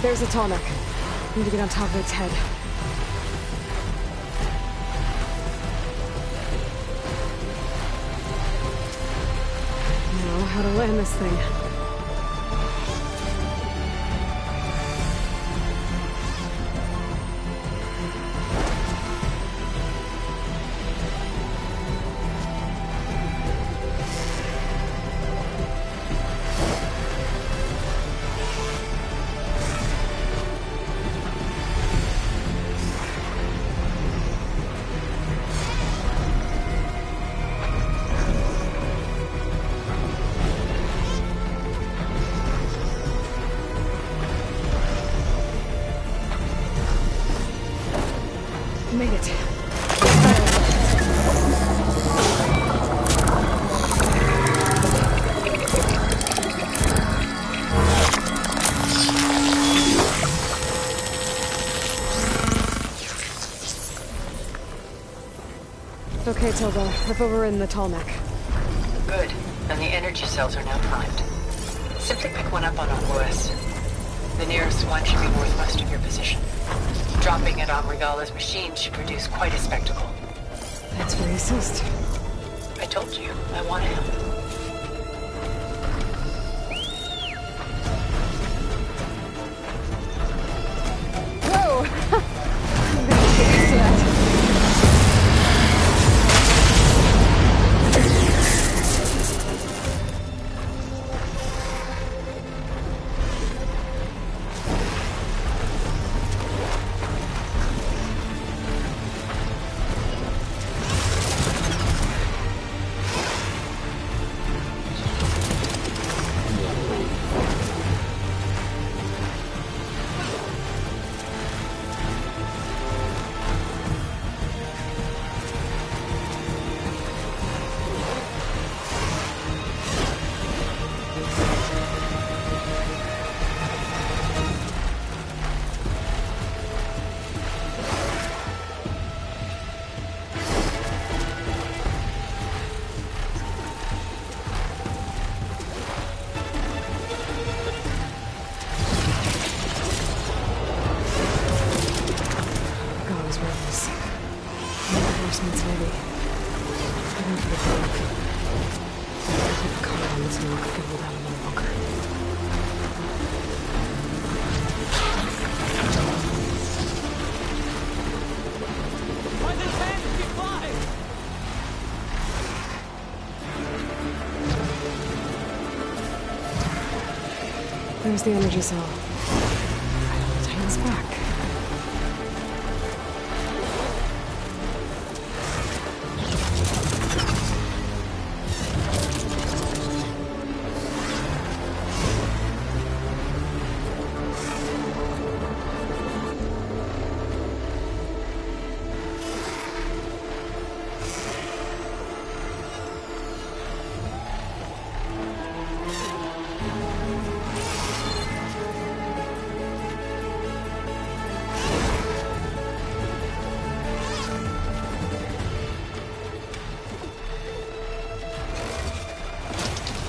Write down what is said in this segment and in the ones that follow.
There's a tonic. Need to get on top of its head. Now, how to land this thing. Made it. Okay, Tilda. Rip over in the tall neck. Good. And the energy cells are now primed. Simply pick one up on OS. The nearest one should be northwest of your position. Dropping it on Regala's machine should produce quite a spectacle. Thanks for the assist. I told you, I want to help. Whoa! I'm gonna get used to that. Reinforcements ready. Heading for the grove. I hope the car on this walk can hold out a little longer. Why this fantasy fly? There's the energy cell. I don't take this back.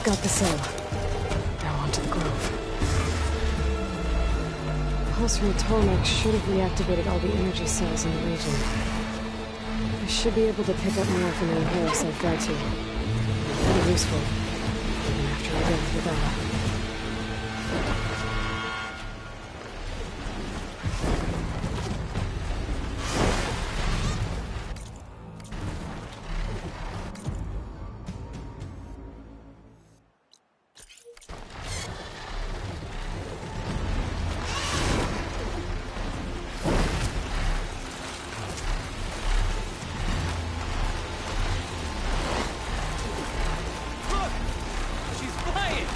Got the cell. Now on to the grove. The pulse from the Tolmec should have reactivated all the energy cells in the region. I should be able to pick up more from the Harris I've got to. Pretty useful. Even after I get with Bella. Look! She's flying!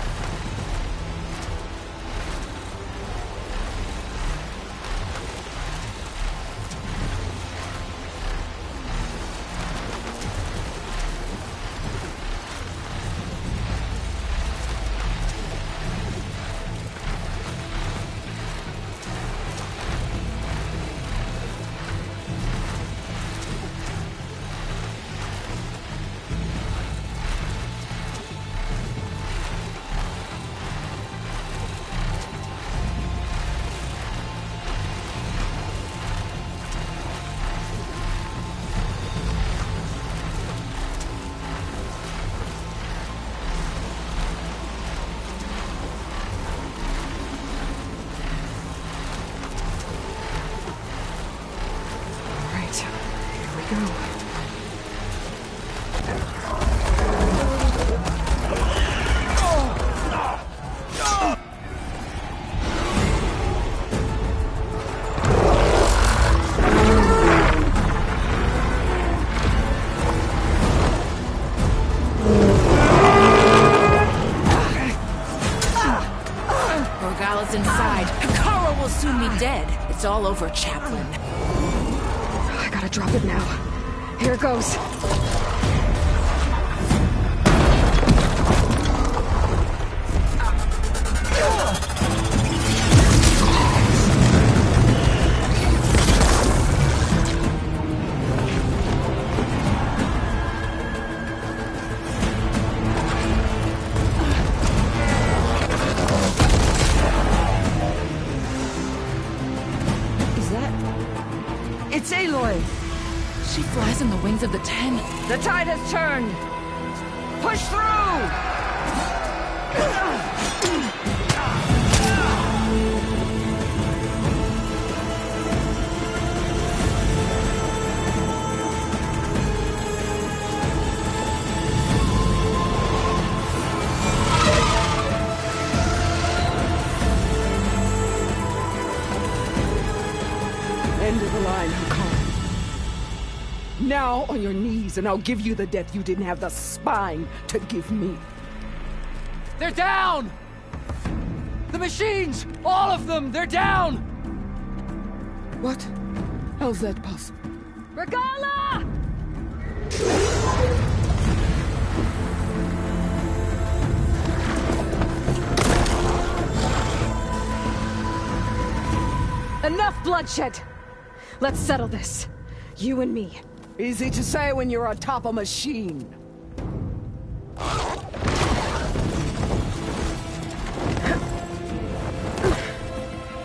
go. Morgala's inside. Kara will soon be dead. It's all over, Chaplain. I gotta drop it now. Here it goes. It's Aloy! She flies on the wings of the Ten. The tide has turned! Push through! End of the line, Hakaar. Now on your knees, and I'll give you the death you didn't have the spine to give me. They're down! The machines! All of them! They're down! What? How's that possible? Regala! Enough bloodshed! Let's settle this. You and me. Easy to say when you're on top of a machine.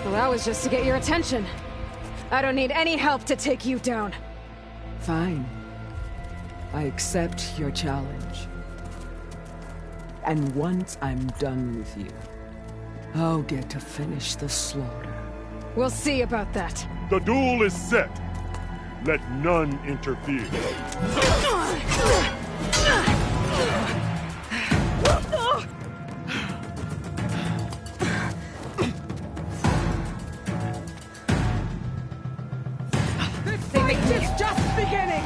Well, that was just to get your attention. I don't need any help to take you down. Fine. I accept your challenge. And once I'm done with you, I'll get to finish the slaughter. We'll see about that. The duel is set. Let none interfere. This fight is just beginning!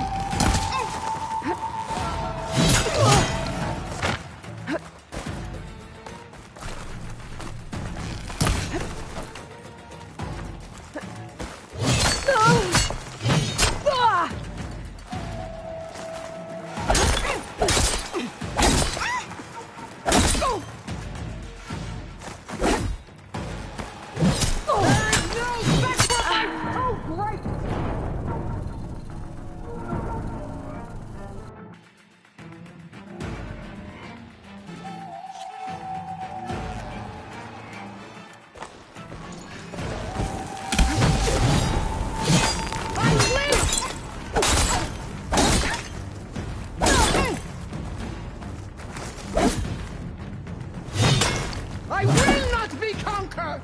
I will not be conquered!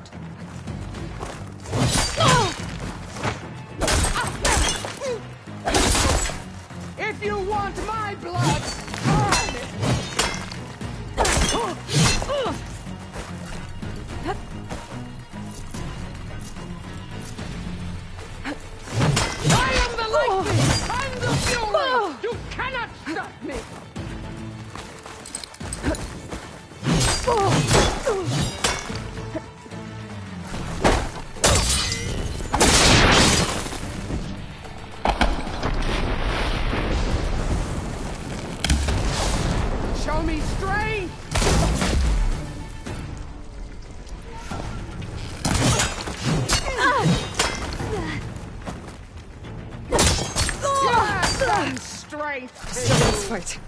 If you want my blood, burn it! I am the lightning! I'm the fury! You cannot stop me! Show me strength! Yes, and strength! So let's fight.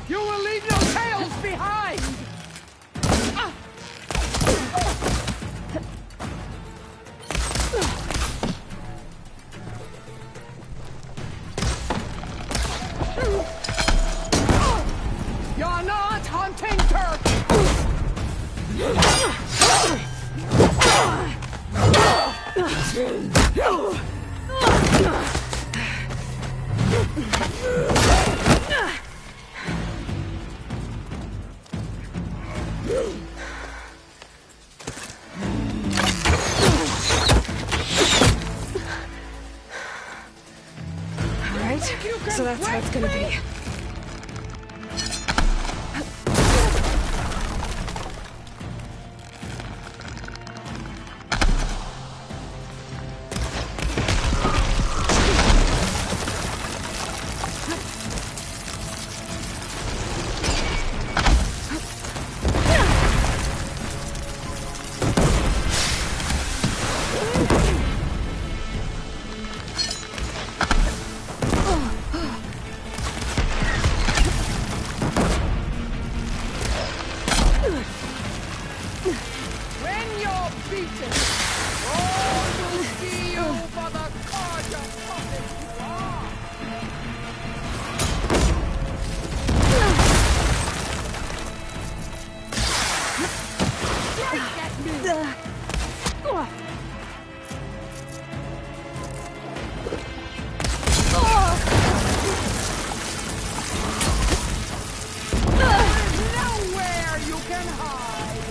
You will leave no tails behind! Alright, so that's how it's gonna be. When you're beaten, all will see you for the cause of puppet you are. Strike at me! There's nowhere you can hide!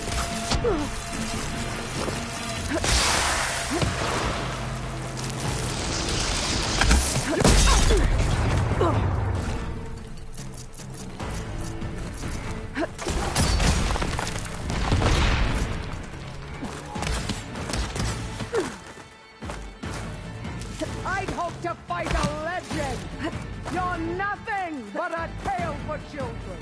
I'd hope to fight a legend! You're nothing but a tale for children!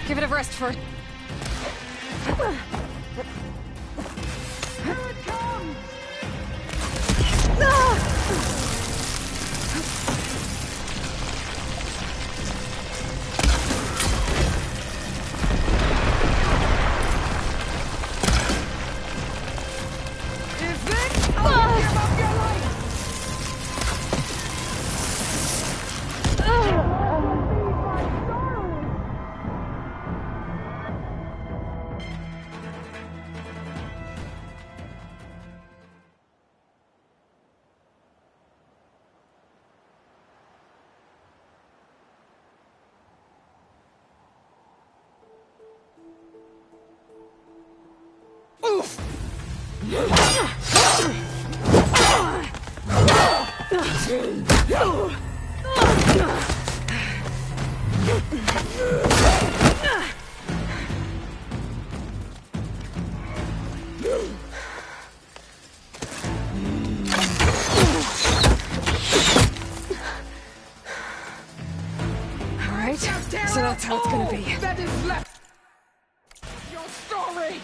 Give it a rest for... Here it comes! Is it? Oh, give up your life! Alright, so that's how it's gonna be. That is left. Your story.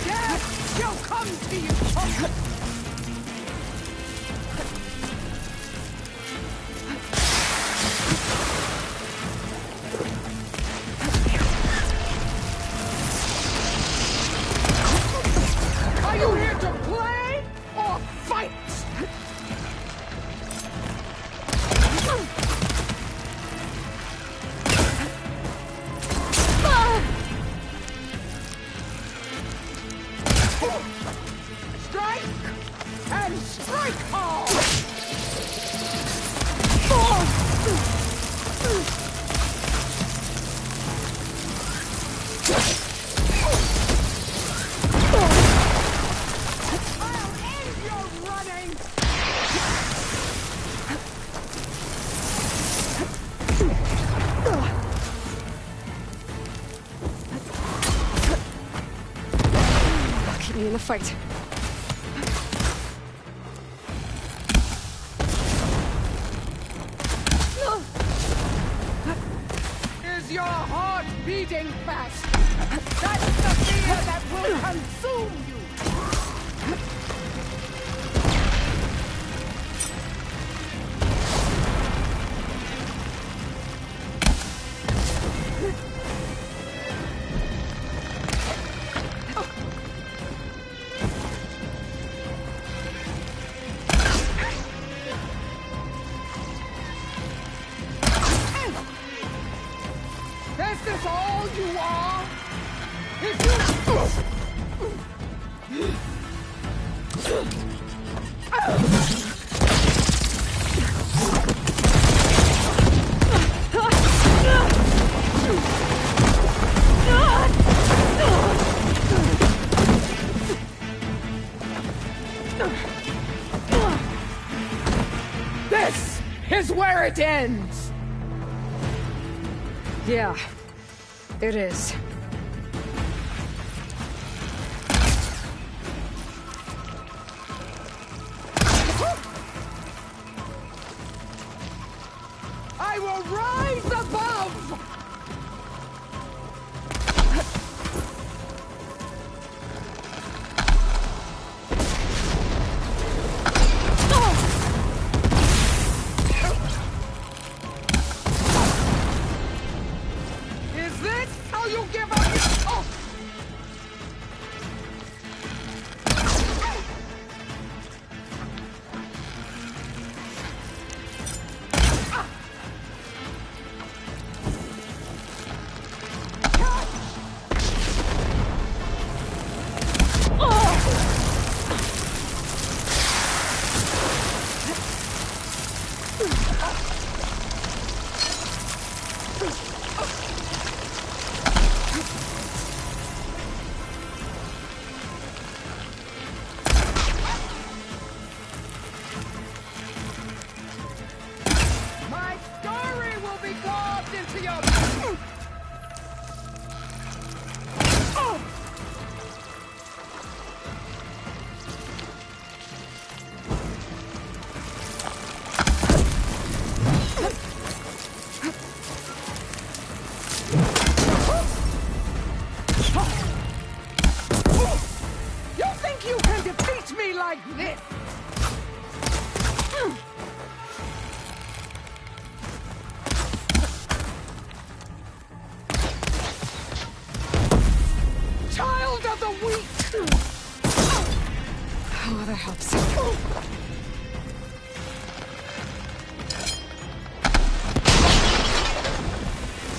Death shall come to you. Are you here to play or fight? Strike and strike hard! I'll end your running! Keep me in the fight. your heart beating fast. That's the fear that will consume you. This is all you are? If This is where it ends! Yeah, it is. I will rise above! Is this how you give up? Oh. My story will be carved into your... You think you can defeat me like this? Child of the weak! Oh, that helps.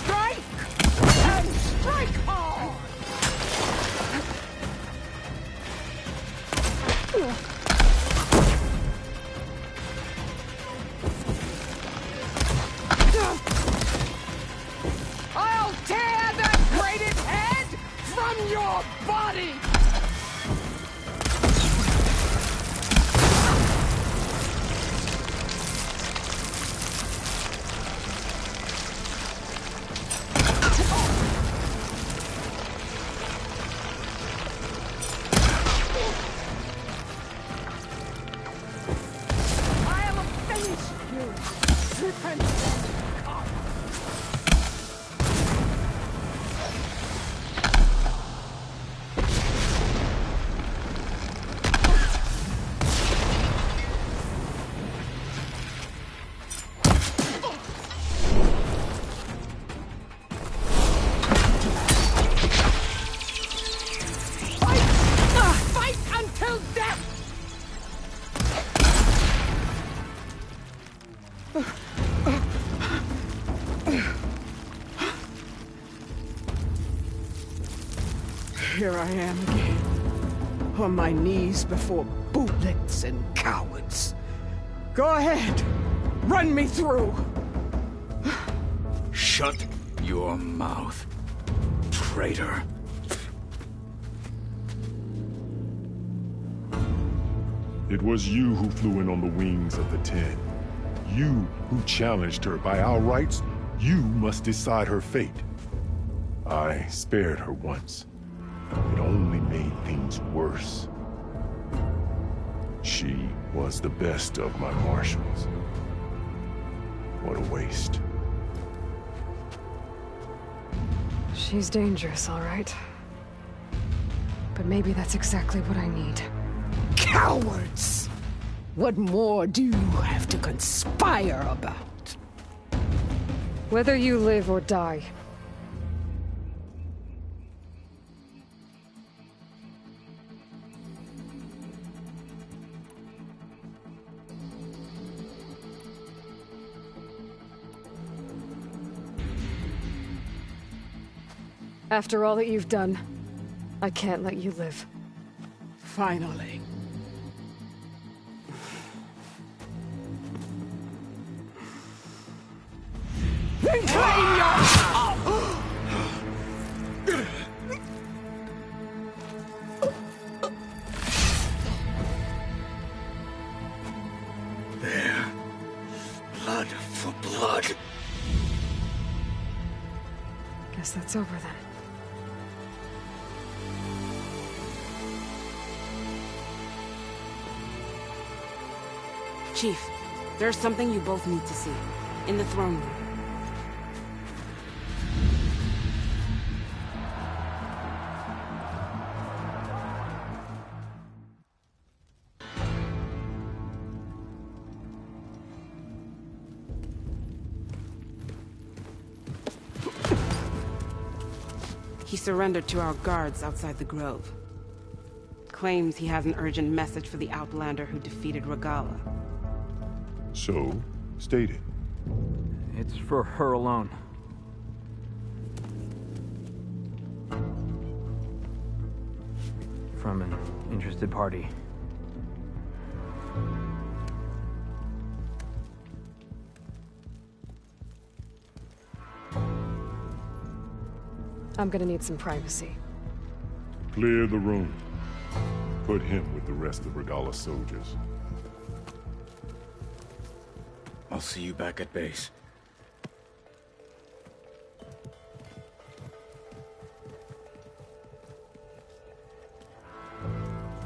Strike! And strike hard! I'll tear that braided head from your body! I'll finish you, repent. Fight until death! Here I am again, on my knees before bootlets and cowards. Go ahead, run me through. Shut your mouth, traitor. It was you who flew in on the wings of the Ten. You who challenged her. By our rights, you must decide her fate. I spared her once. It only made things worse. She was the best of my marshals. What a waste. She's dangerous, all right. But maybe that's exactly what I need. Cowards! What more do you have to conspire about? Whether you live or die. After all that you've done, I can't let you live. Finally. There. Blood for blood. Guess that's over then. Chief, there's something you both need to see. In the throne room. He surrendered to our guards outside the grove. Claims he has an urgent message for the Outlander who defeated Regalla. So, state it. It's for her alone. From an interested party. I'm gonna need some privacy. Clear the room. Put him with the rest of Regalla's soldiers. I'll see you back at base.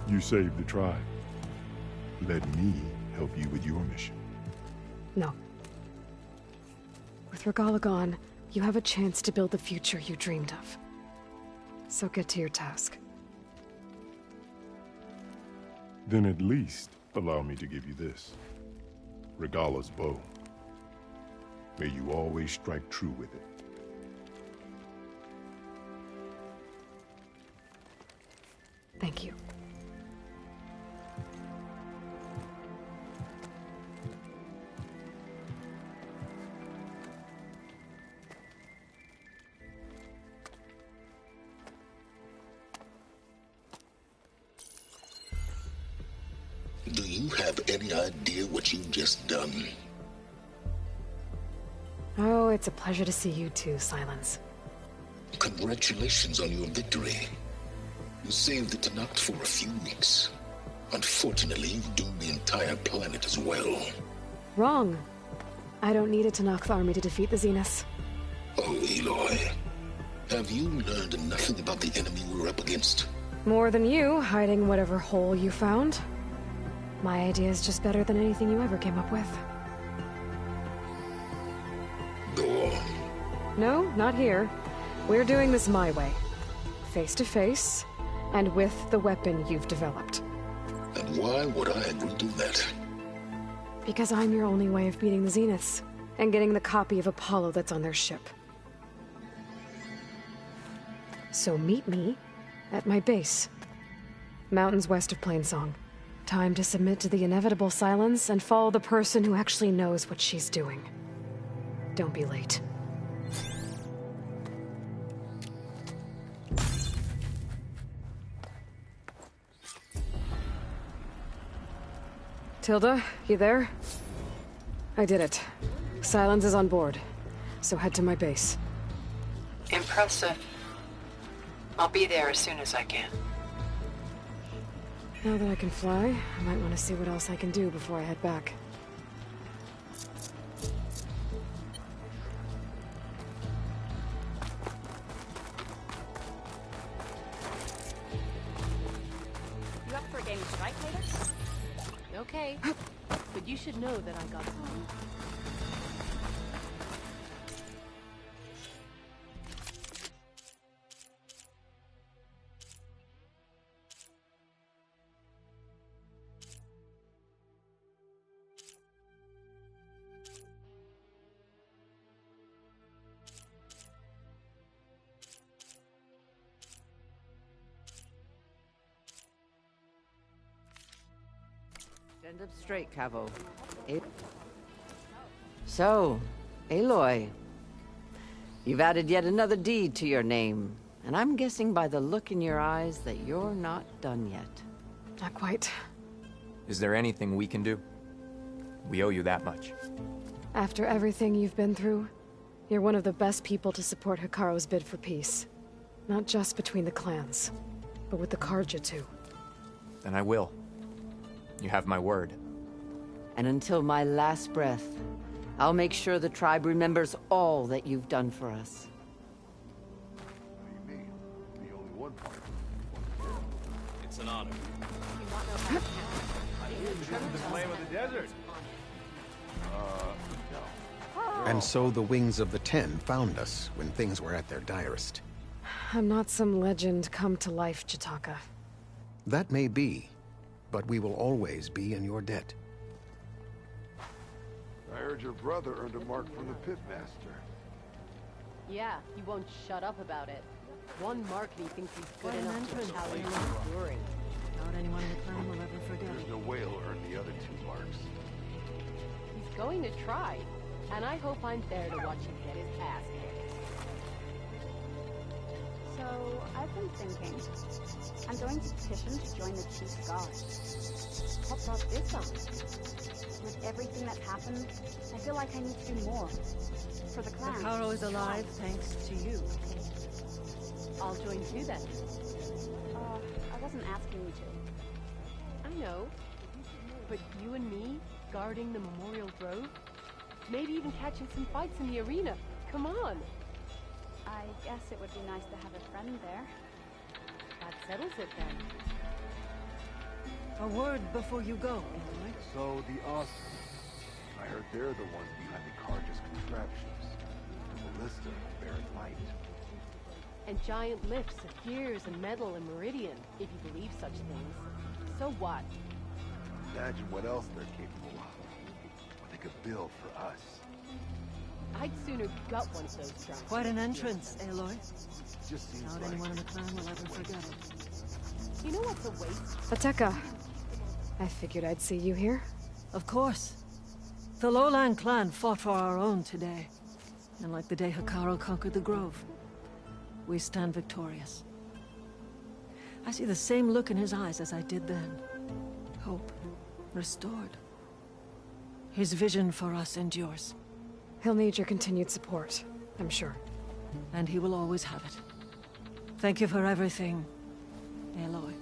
You saved the tribe. Let me help you with your mission. No. With Regalla gone, you have a chance to build the future you dreamed of. So get to your task. Then at least allow me to give you this. Regalla's bow. May you always strike true with it. Thank you. Do you have any idea what you've just done? Oh, it's a pleasure to see you too, Silence. Congratulations on your victory. You saved the Tenakth for a few weeks. Unfortunately, you've doomed the entire planet as well. Wrong. I don't need a Tenakth army to defeat the Zeniths. Oh, Aloy. Have you learned nothing about the enemy we're up against? More than you, hiding whatever hole you found. My idea is just better than anything you ever came up with. Go on. No, not here. We're doing this my way. Face to face, and with the weapon you've developed. And why would I agree to that? Because I'm your only way of beating the Zeniths, and getting the copy of Apollo that's on their ship. So meet me at my base. Mountains west of Plainsong. Time to submit to the inevitable silence and follow the person who actually knows what she's doing. Don't be late. Tilda, you there? I did it. Silence is on board, so head to my base. Impressive. I'll be there as soon as I can. Now that I can fly, I might want to see what else I can do before I head back. You up for a game of Strike later? Okay, but you should know that I got some. Stand up straight, Cavo. So, Aloy. You've added yet another deed to your name, and I'm guessing by the look in your eyes that you're not done yet. Not quite. Is there anything we can do? We owe you that much. After everything you've been through, you're one of the best people to support Hekarro's bid for peace. Not just between the clans, but with the Carja too. Then I will. You have my word. And until my last breath, I'll make sure the tribe remembers all that you've done for us. What do you mean? The only one part. It's an honor. The flame of the desert. No. And so the Wings of the Ten found us when things were at their direst. I'm not some legend come to life, Jataka. That may be, but we will always be in your debt. I heard your brother earned a mark from the Pitmaster. Yeah, he won't shut up about it. One mark and he thinks he's good enough to challenge Fury. Not anyone in the clan will ever forget it. There's no way he'll earn the other 2 marks. He's going to try, and I hope I'm there to watch him get his ass kicked. So, I've been thinking. I'm going to petition to join the Chief Guard. What brought this up? With everything that happened, I feel like I need to do more. For the clan. Hekarro is alive thanks to you. I'll join too then. I wasn't asking you to. I know. But you and me, guarding the Memorial Grove? Maybe even catching some fights in the arena. Come on! I guess it would be nice to have a friend there. That settles it then. A word before you go, Aloy. So the I heard they're the ones behind the Carja's contraptions. The ballista, Barren Light. And giant lifts of gears and metal and Meridian, if you believe such things. So what? Imagine what else they're capable of. What they could build for us. I'd sooner gut one of those drums. Quite an entrance, Aloy. Just seems Not like anyone in the clan will ever forget it. You know what's a waste? Ateka. I figured I'd see you here. Of course. The Lowland clan fought for our own today. And like the day Hekarro conquered the Grove, we stand victorious. I see the same look in his eyes as I did then. Hope. Restored. His vision for us endures. He'll need your continued support, I'm sure. And he will always have it. Thank you for everything, Aloy.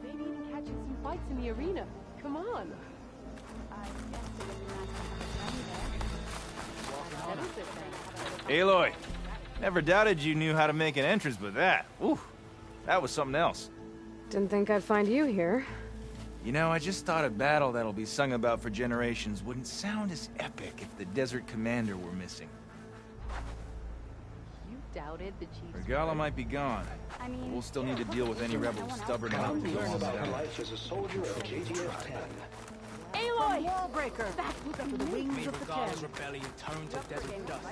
Maybe even catching some fights in the arena. Come on! I guess it would be nice to have a friend there. That settles it then. Aloy, never doubted you knew how to make an entrance, but that, ooh, that was something else. Didn't think I'd find you here. You know, I just thought a battle that'll be sung about for generations wouldn't sound as epic if the Desert Commander were missing. You doubted the Chief's Regalla word? might be gone. I mean, We'll still need to deal with any rebels stubborn enough to go on about her without. life as a soldier of JTF 10. Aloy! Wallbreaker! That's for the Wings of the Ten. rebellion turned to desert dust.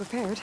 prepared.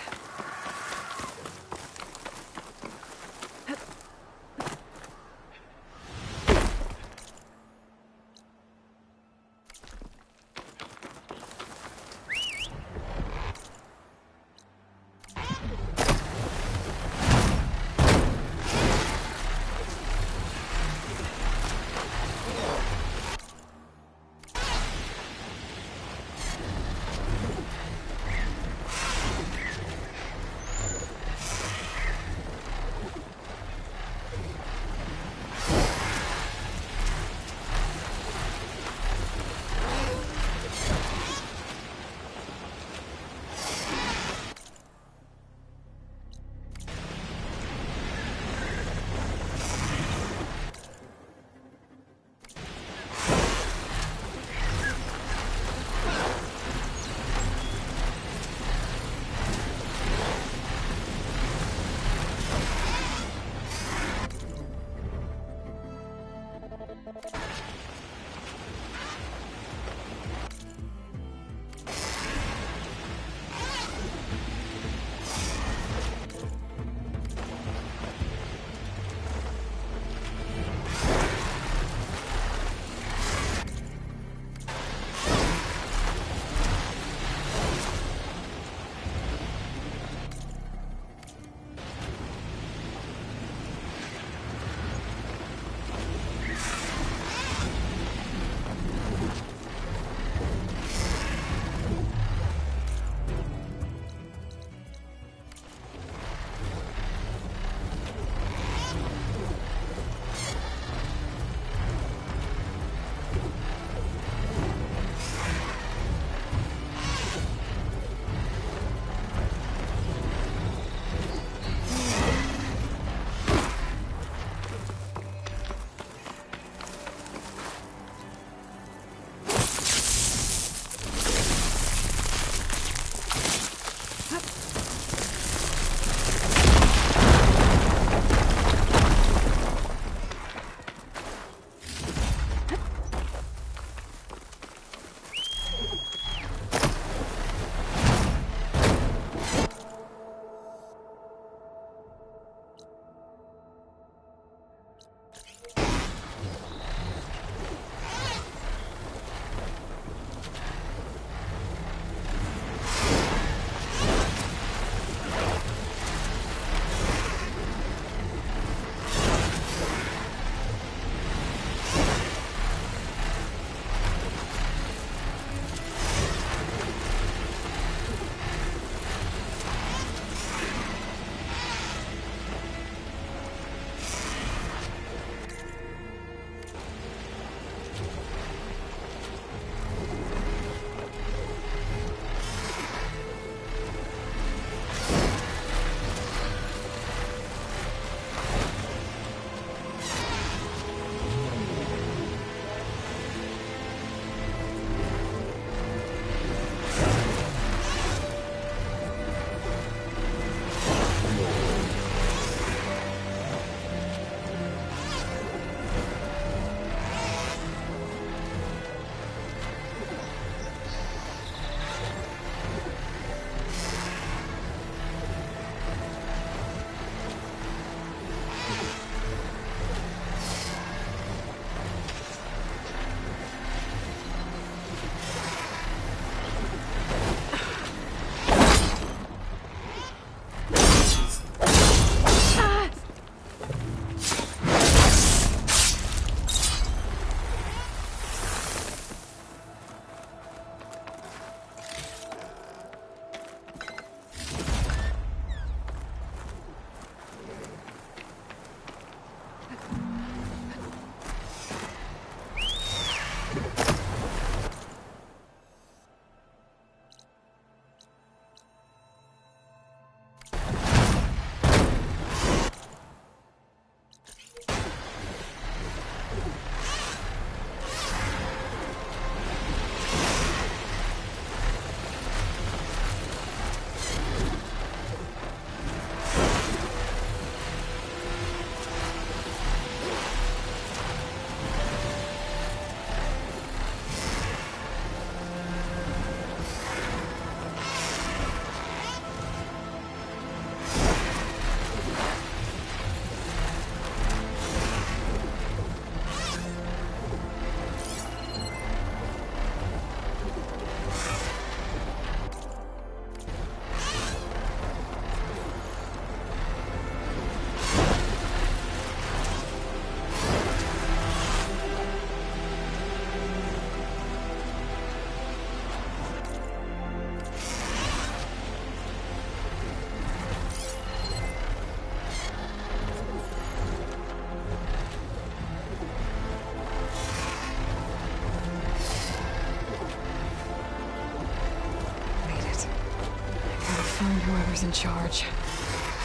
Whoever's in charge,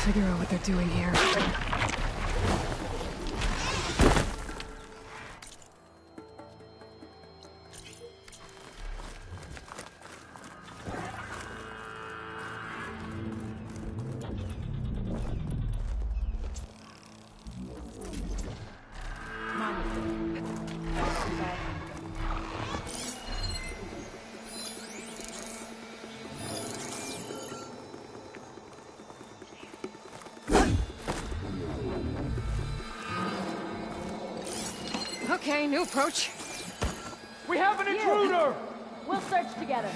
figure out what they're doing here. Okay, new approach. We have an intruder! We'll search together.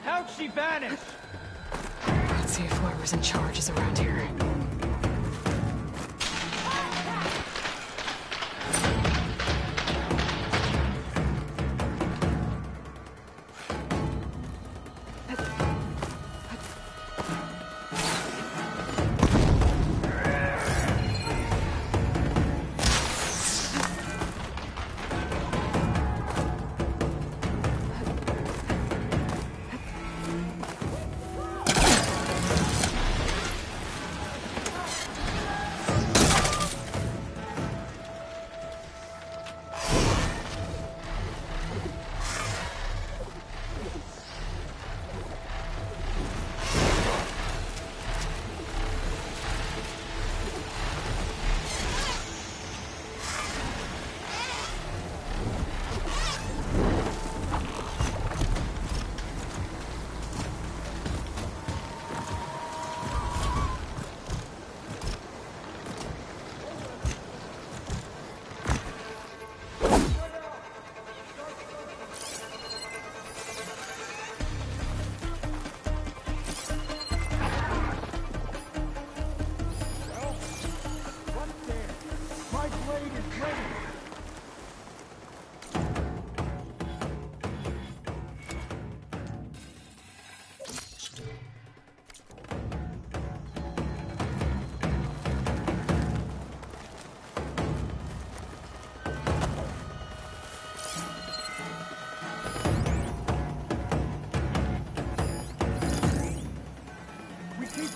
How'd she vanish? Let's see if whoever's in charge is around here.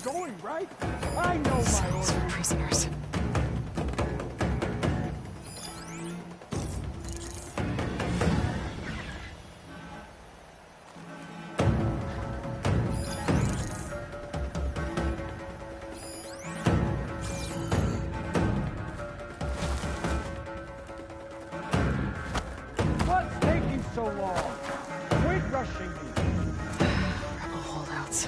Going, right? I know my Cells for prisoners. What's taking so long? Quit rushing me. Rebel holdouts.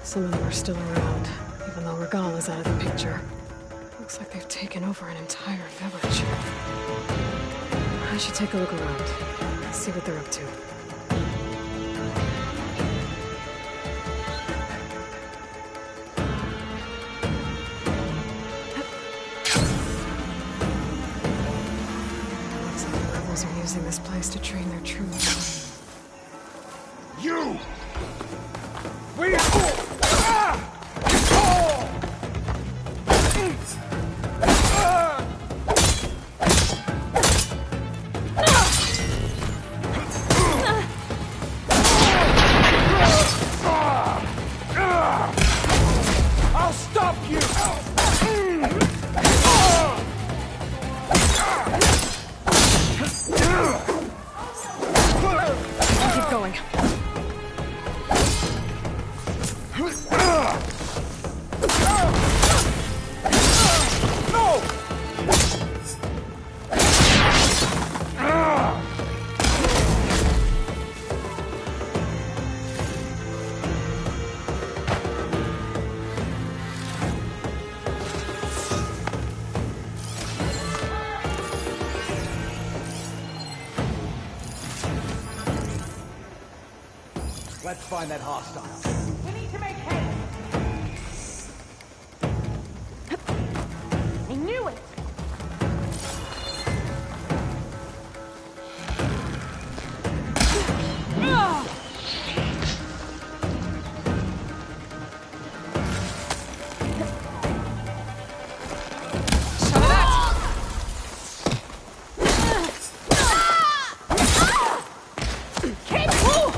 Some of them are still around, even though Regal is out of the picture. Looks like they've taken over an entire village. I should take a look around, see what they're up to. Looks like the rebels are using this place to train their troops. You! We... I'll stop you! Keep going. Let's find that hostile. We need to make head. I knew it! Keep cool!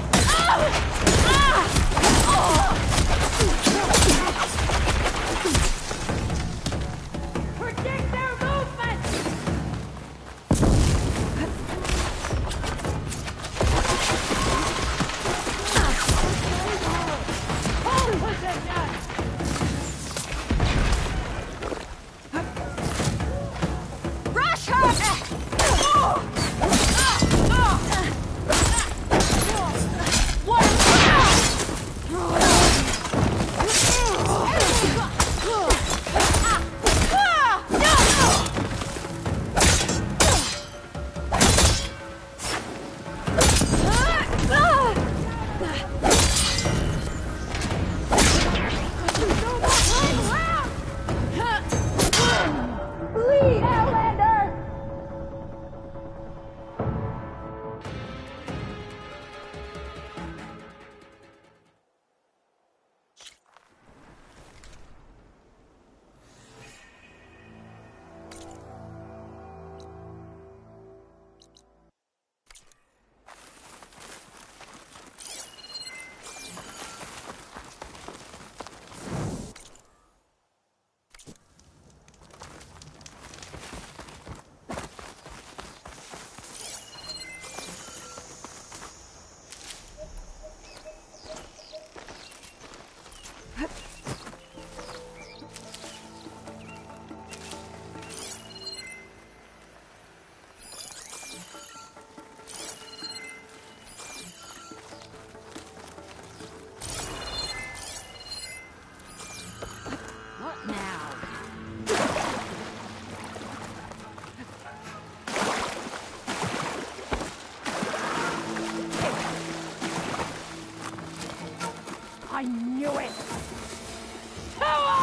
What now? I knew it! Power!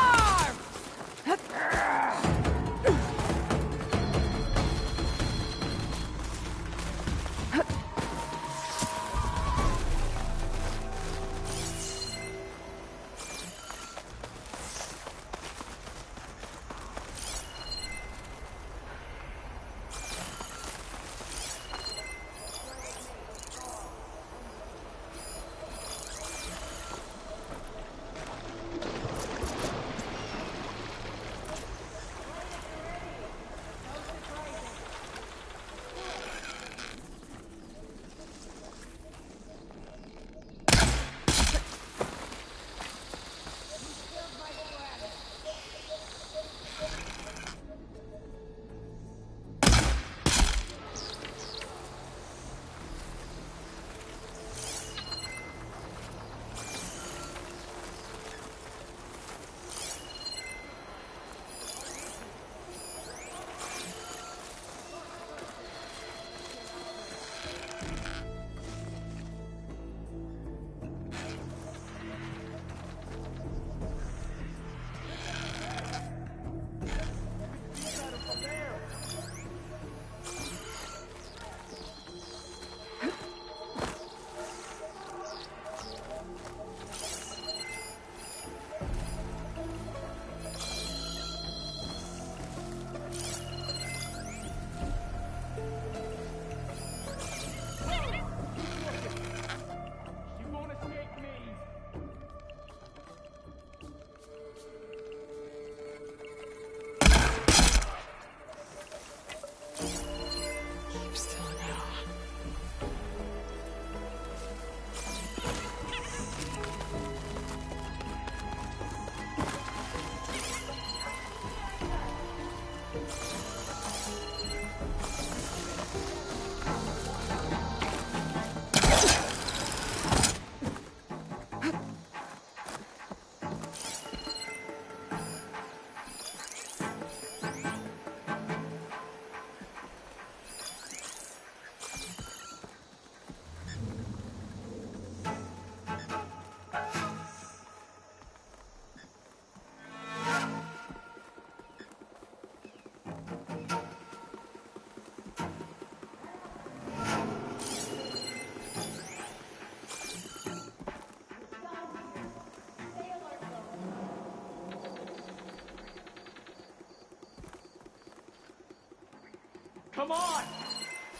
Come on!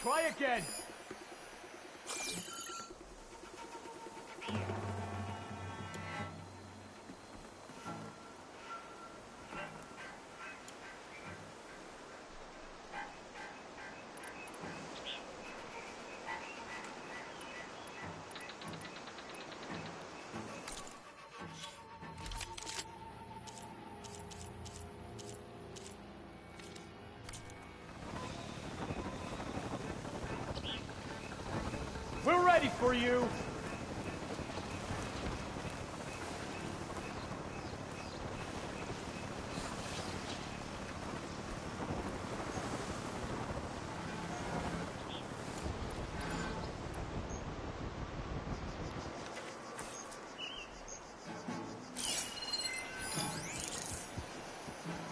Try again! We're ready for you!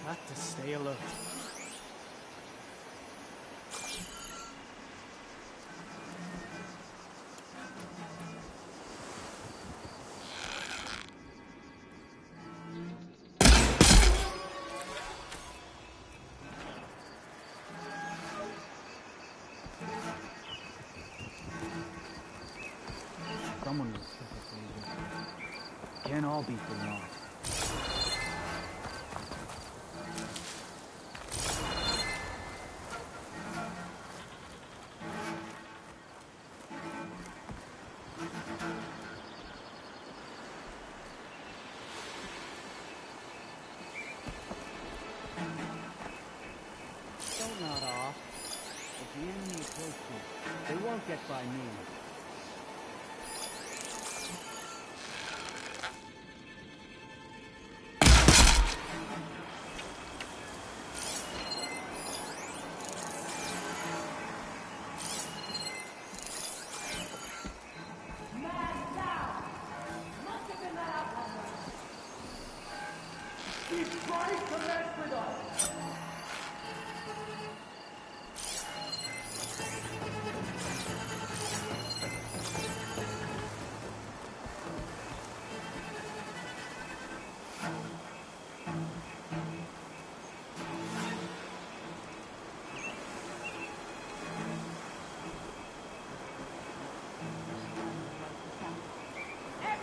Got to stay alert. Someone was Can't all be for naught. get by me.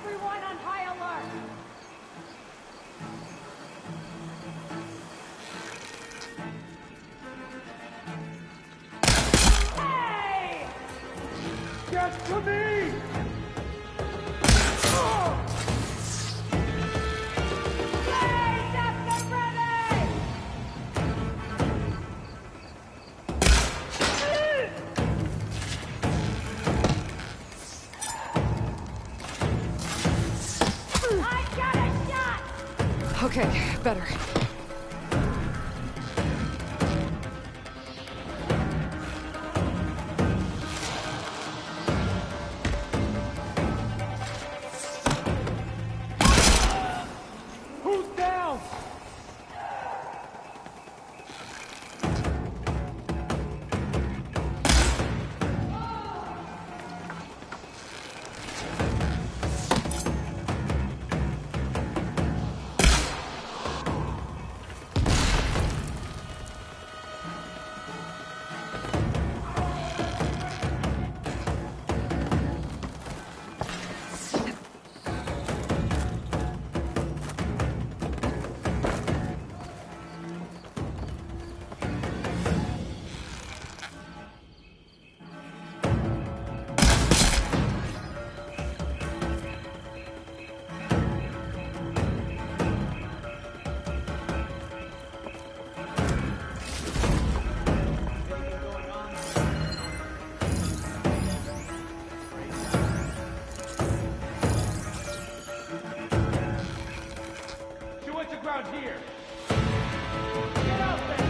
Everyone on high alert! Hey! Get to me! Okay, better. Who's down? Ground here! Get out there!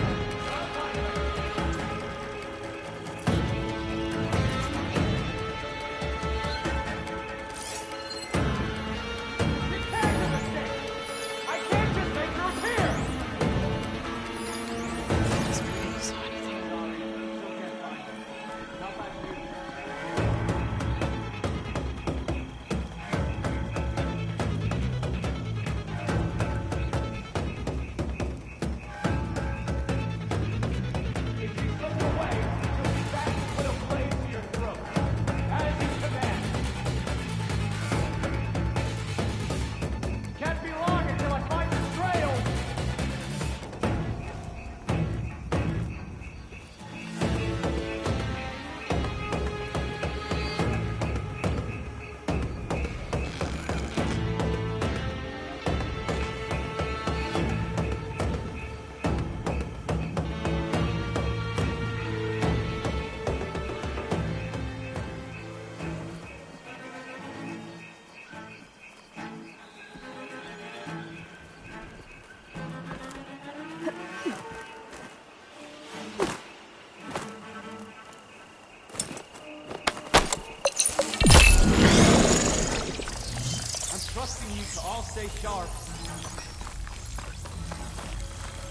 Trusting you to all stay sharp.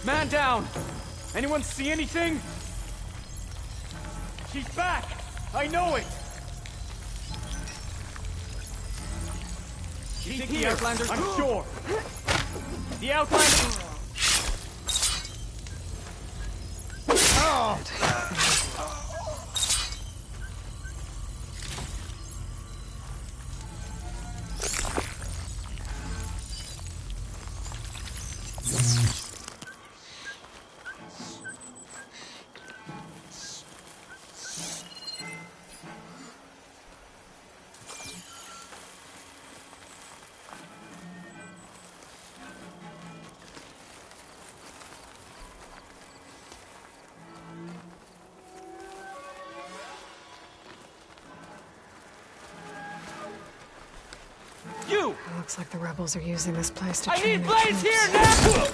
Man down! Anyone see anything? She's back! I know it! She's here, the Outlanders, I'm sure. The Outlanders... Oh! Looks like the rebels are using this place to I train need their Blaze troops. here now!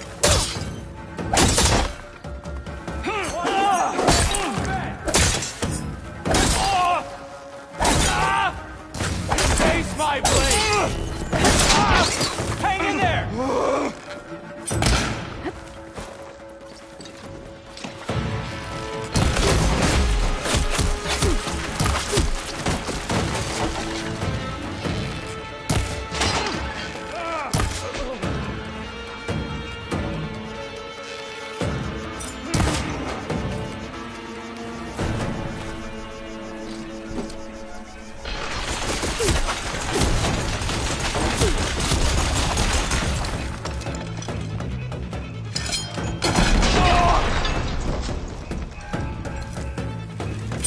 Face my blade! Hang in there!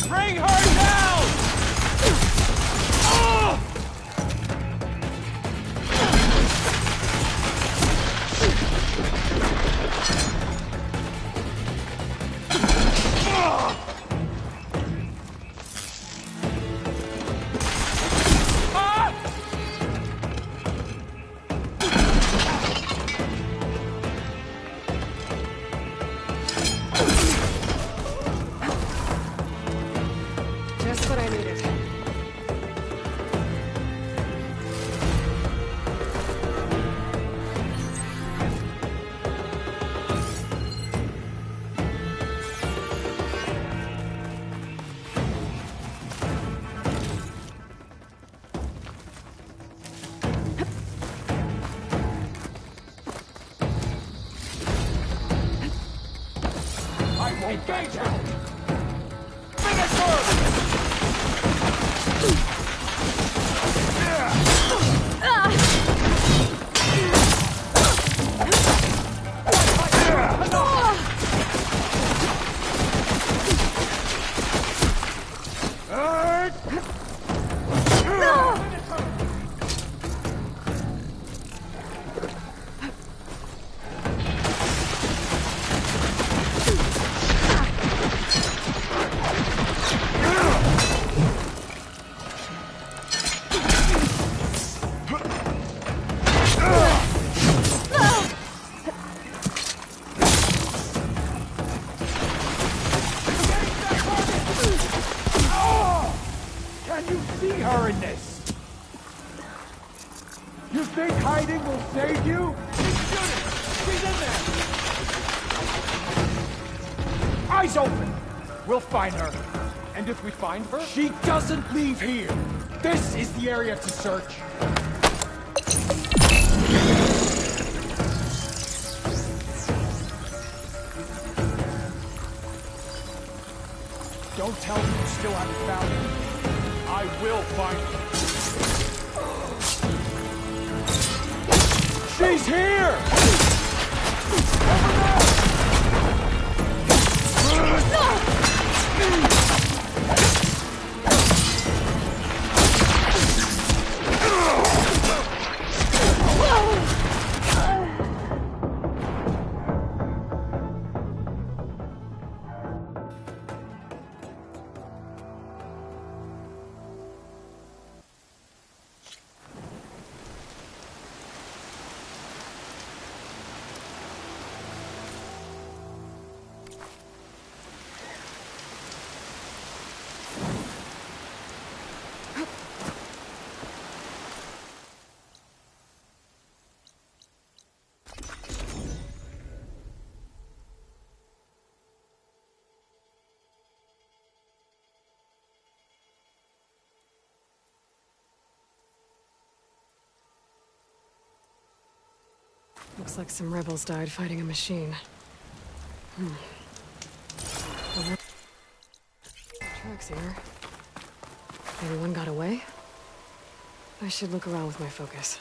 Bring her down! Just what I needed. Engage her! Finish her! Can you see her in this? You think hiding will save you? Keep shooting! She's in there! Eyes open! We'll find her. And if we find her, she doesn't leave here. This is the area to search. Don't tell me you still haven't found her. I will find her. She's here! Looks like some rebels died fighting a machine. Tracks here. Maybe one got away? I should look around with my focus.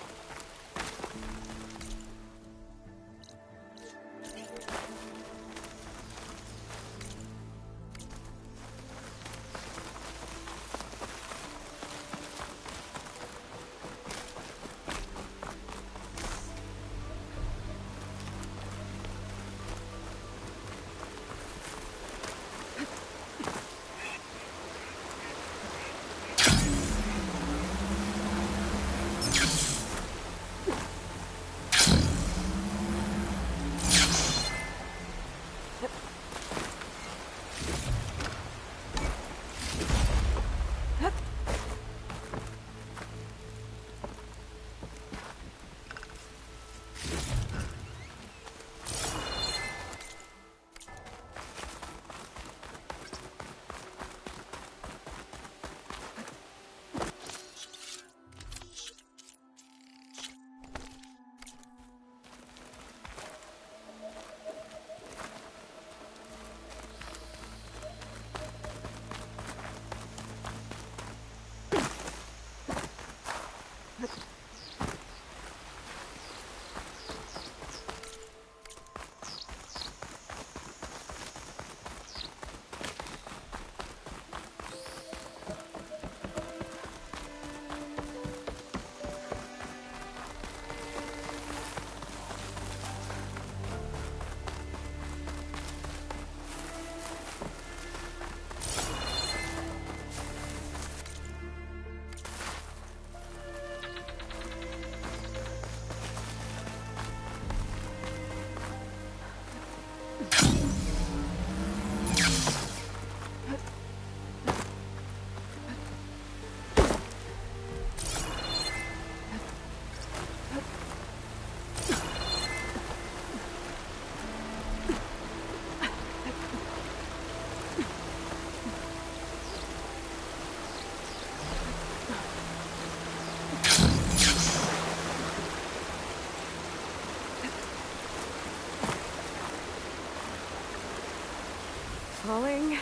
Falling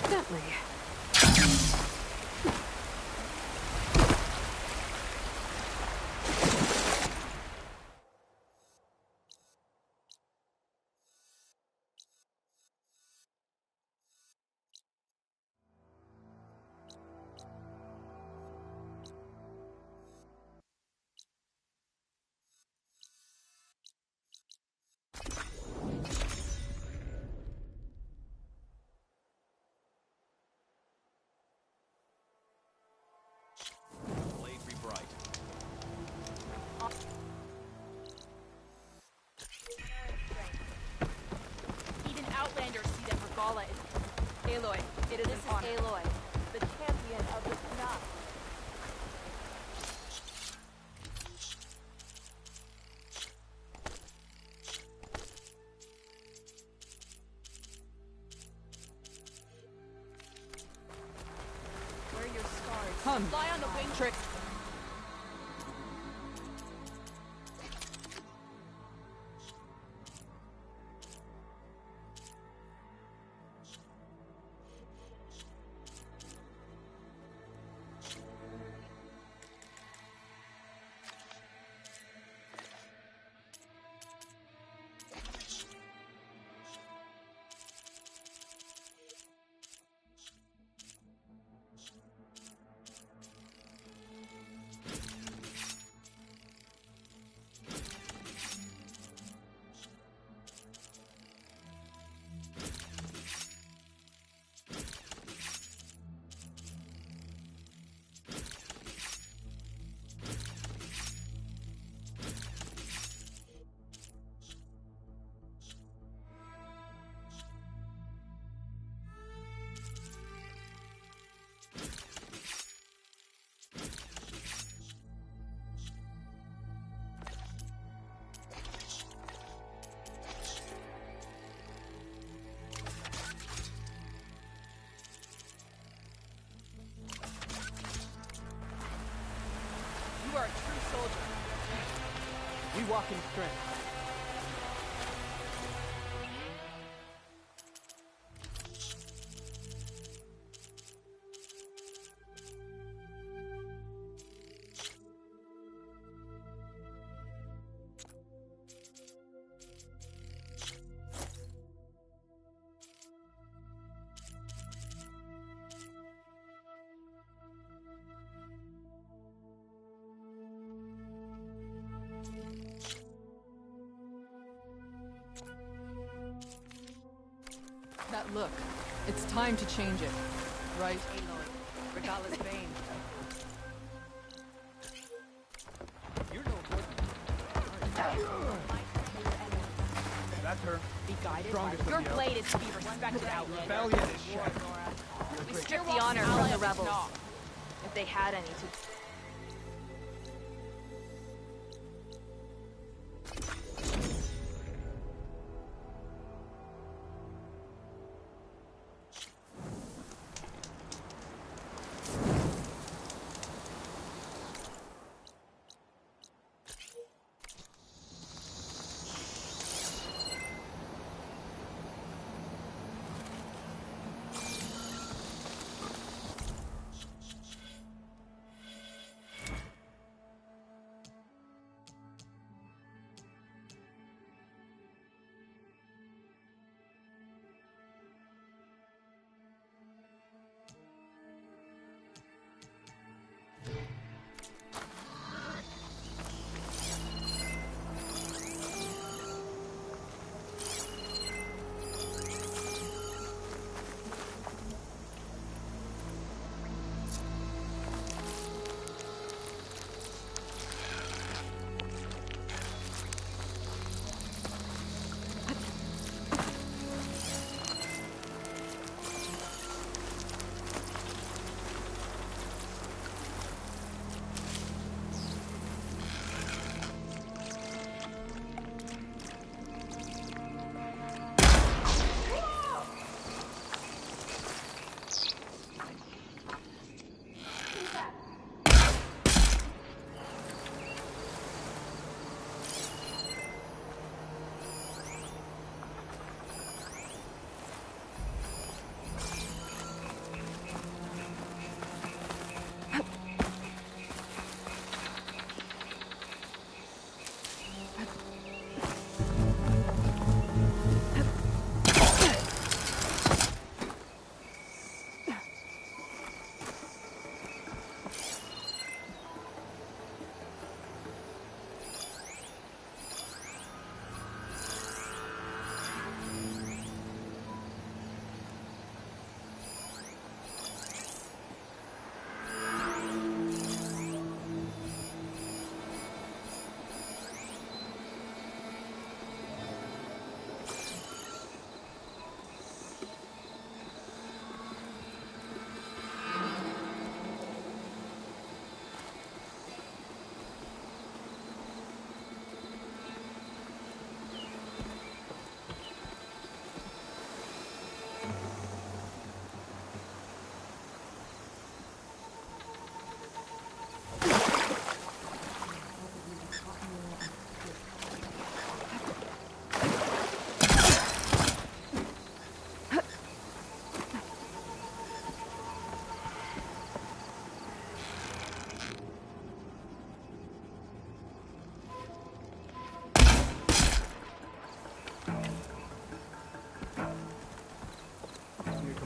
gently. Blade be bright. Even Outlanders see that Regalla is... Aloy, it is an honor. This is Aloy, the champion of the Tanakh. Wear your scars. Come. Fly on the wing trick. You are a true soldier. We walk in strength. That look. It's time to change it. Right? Aloy, Regalla's bane. You're no good. That's her. Be guided. Strongest Your of the blade is to be respected, Outlander. Rebellion is shattered. We Strip still the want honor from allies the of rebels. Nog. If they had any to...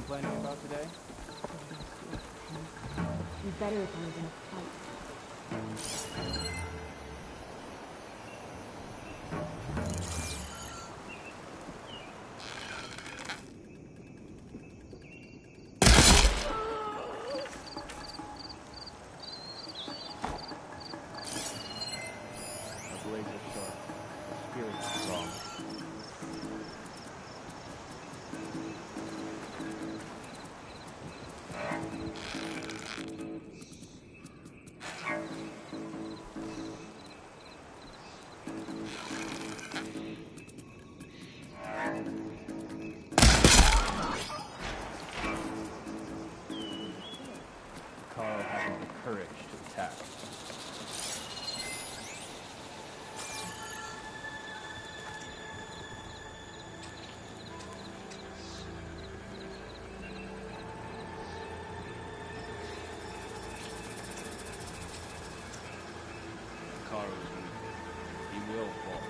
complaining about today? Be better if I was in a fight. The blades are sharp. The spirit is strong. Carl having the courage to attack. Carl is weak. He will fall.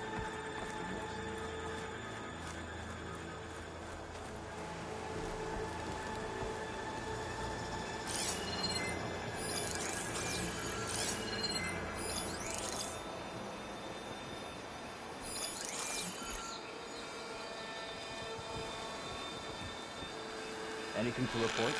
Anything to report?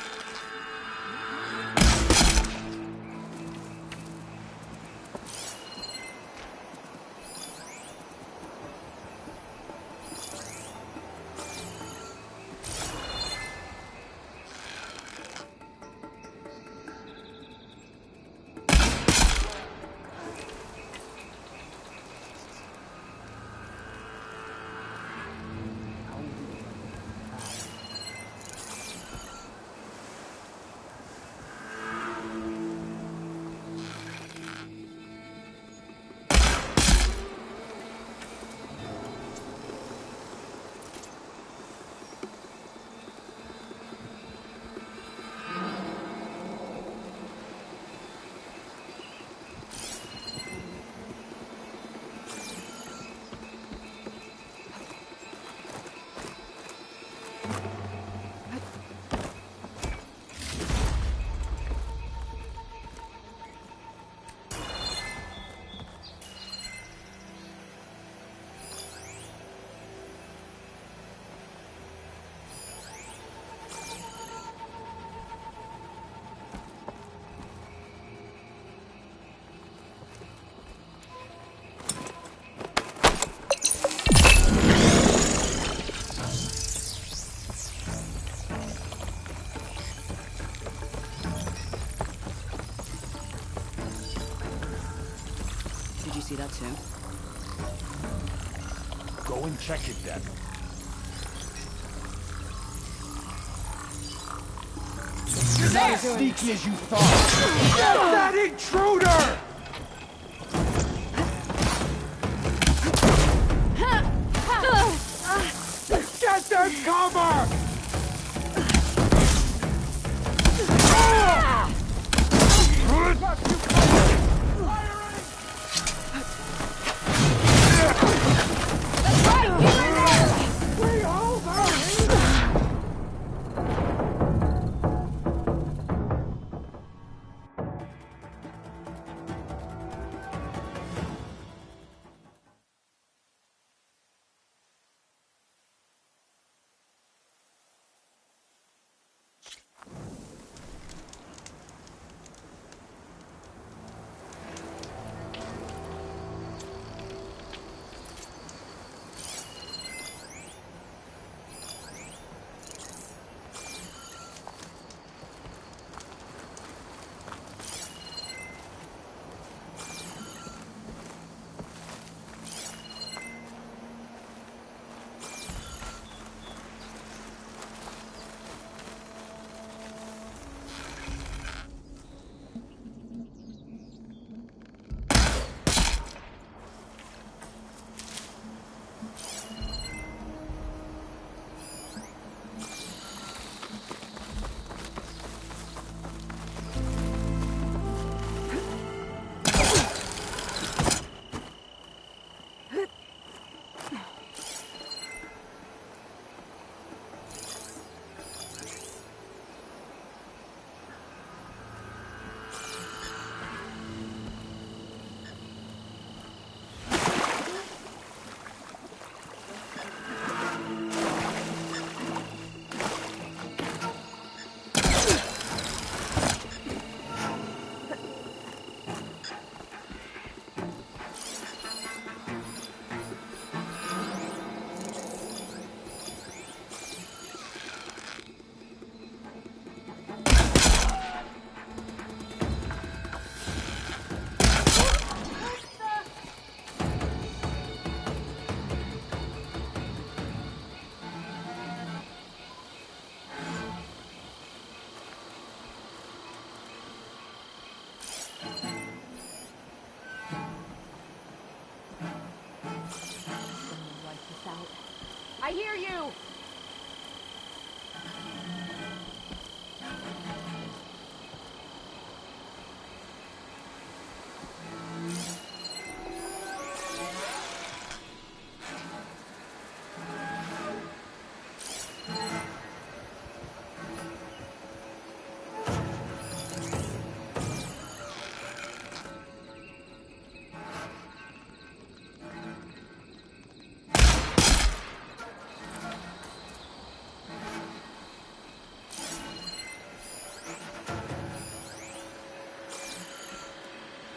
Did you see that too? Go and check it then. You're not as sneaky as you thought! Get that intruder! Get them cover! I hear you!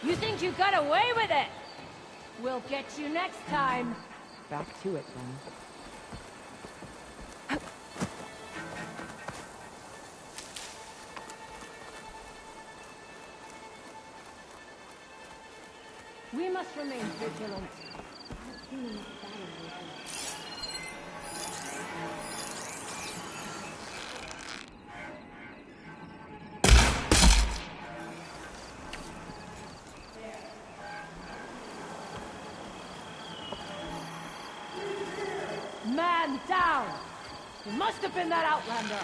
You think you got away with it? We'll get you next time. Back to it, then. We must remain vigilant. Man down! It must have been that Outlander!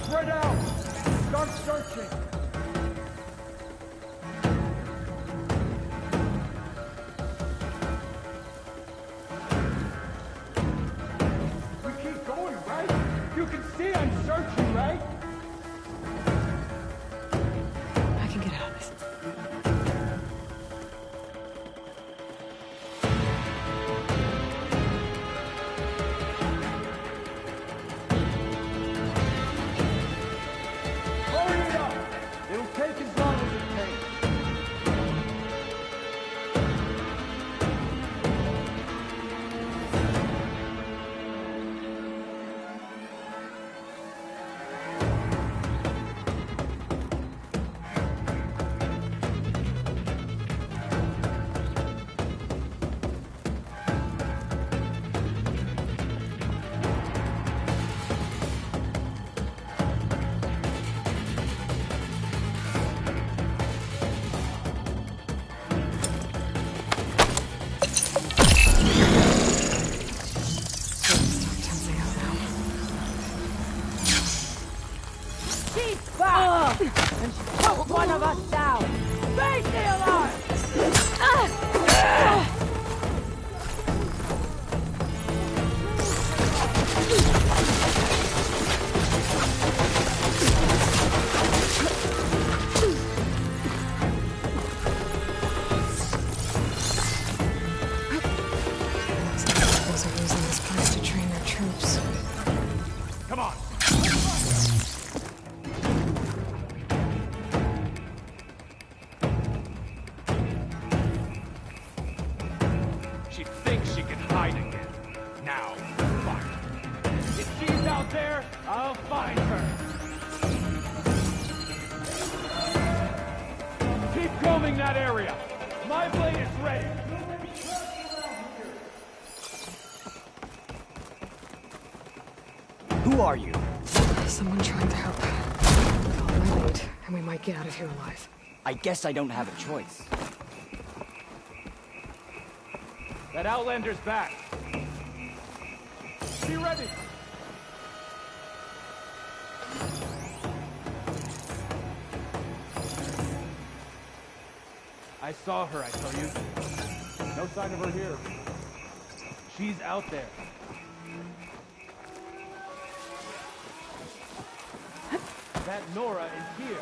Spread out! Start searching! We keep going, right? You can see I'm searching, right? I can get out of this. Hurry it up! It'll take as long as it takes. Keep back! And shoot one of us down! Raise the alarm! Those are using this place to train their troops. Come on! She thinks she can hide again. Now, fire. out there, I'll find her. Keep combing that area. My blade is ready. Who are you? Someone trying to help. Follow my lead, and we might get out of here alive. I guess I don't have a choice. That Outlander's back. Be ready. I saw her, I tell you. No sign of her here. She's out there. That Nora is here.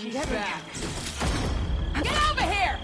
She's back. Get over here!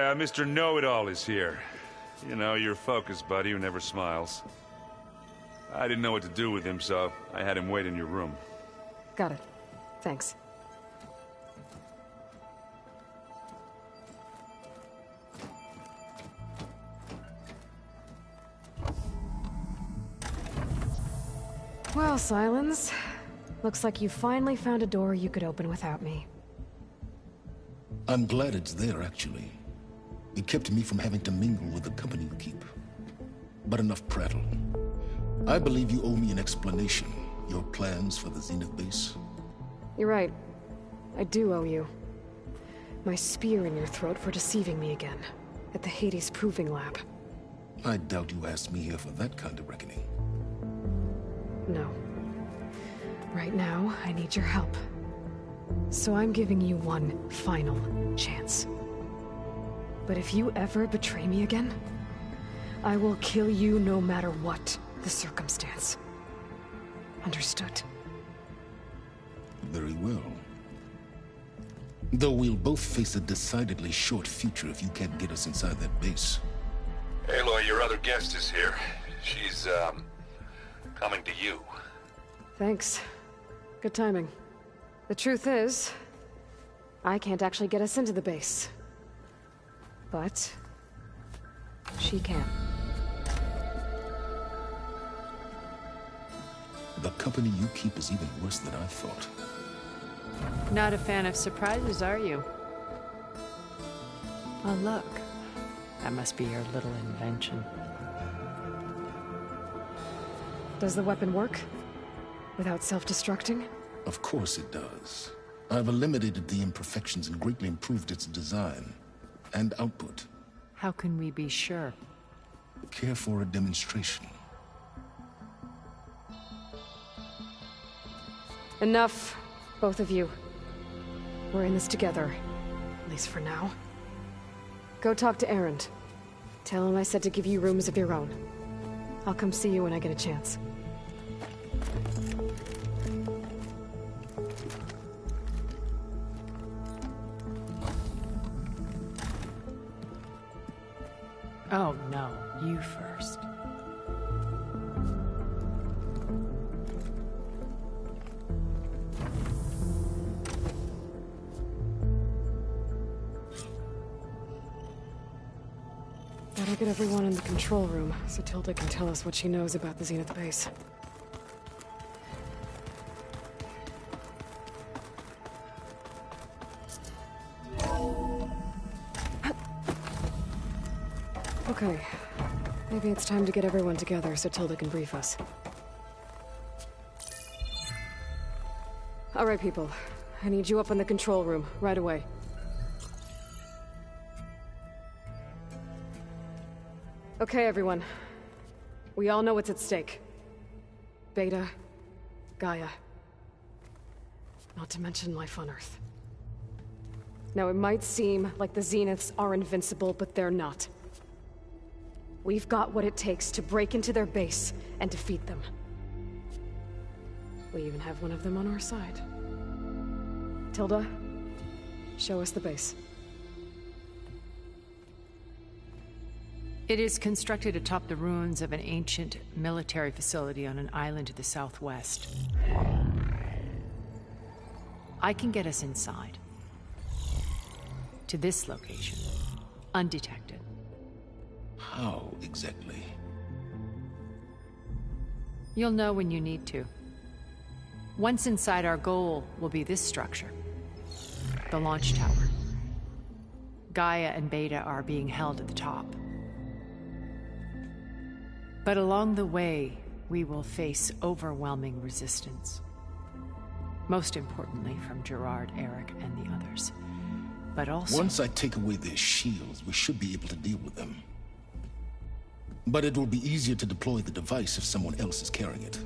Yeah, Mr. Know-It-All is here. You know, your focus buddy who never smiles. I didn't know what to do with him, so I had him wait in your room. Got it. Thanks. Well, Silence. Looks like you finally found a door you could open without me. I'm glad it's there, actually. It kept me from having to mingle with the company you keep. But enough prattle. I believe you owe me an explanation. Your plans for the Zenith base? You're right. I do owe you. My spear in your throat for deceiving me again. At the Hades Proving Lab. I doubt you asked me here for that kind of reckoning. No. Right now, I need your help. So I'm giving you one final chance. But if you ever betray me again, I will kill you no matter what the circumstance. Understood? Very well. Though we'll both face a decidedly short future if you can't get us inside that base. Aloy, your other guest is here. She's, coming to you. Thanks. Good timing. The truth is, I can't actually get us into the base. But she can. The company you keep is even worse than I thought. Not a fan of surprises, are you? Oh, look. That must be your little invention. Does the weapon work? Without self-destructing? Of course it does. I've eliminated the imperfections and greatly improved its design and output. How can we be sure? Care for a demonstration? Enough, both of you. We're in this together, at least for now. Go talk to Erend. Tell him I said to give you rooms of your own. I'll come see you when I get a chance. Oh, no. You first. Better get everyone in the control room, so Tilda can tell us what she knows about the Zenith base. Okay. Maybe it's time to get everyone together so Tilda can brief us. All right, people. I need you up in the control room, right away. Okay, everyone. We all know what's at stake. Beta, Gaia. Not to mention life on Earth. Now, it might seem like the Zeniths are invincible, but they're not. We've got what it takes to break into their base and defeat them. We even have one of them on our side. Tilda, show us the base. It is constructed atop the ruins of an ancient military facility on an island to the southwest. I can get us inside. To this location. Undetected. How exactly? You'll know when you need to. Once inside, our goal will be this structure. The launch tower. Gaia and Beta are being held at the top. But along the way, we will face overwhelming resistance. Most importantly from Gerard, Eric, and the others. But also... Once I take away their shields, we should be able to deal with them. But it will be easier to deploy the device if someone else is carrying it.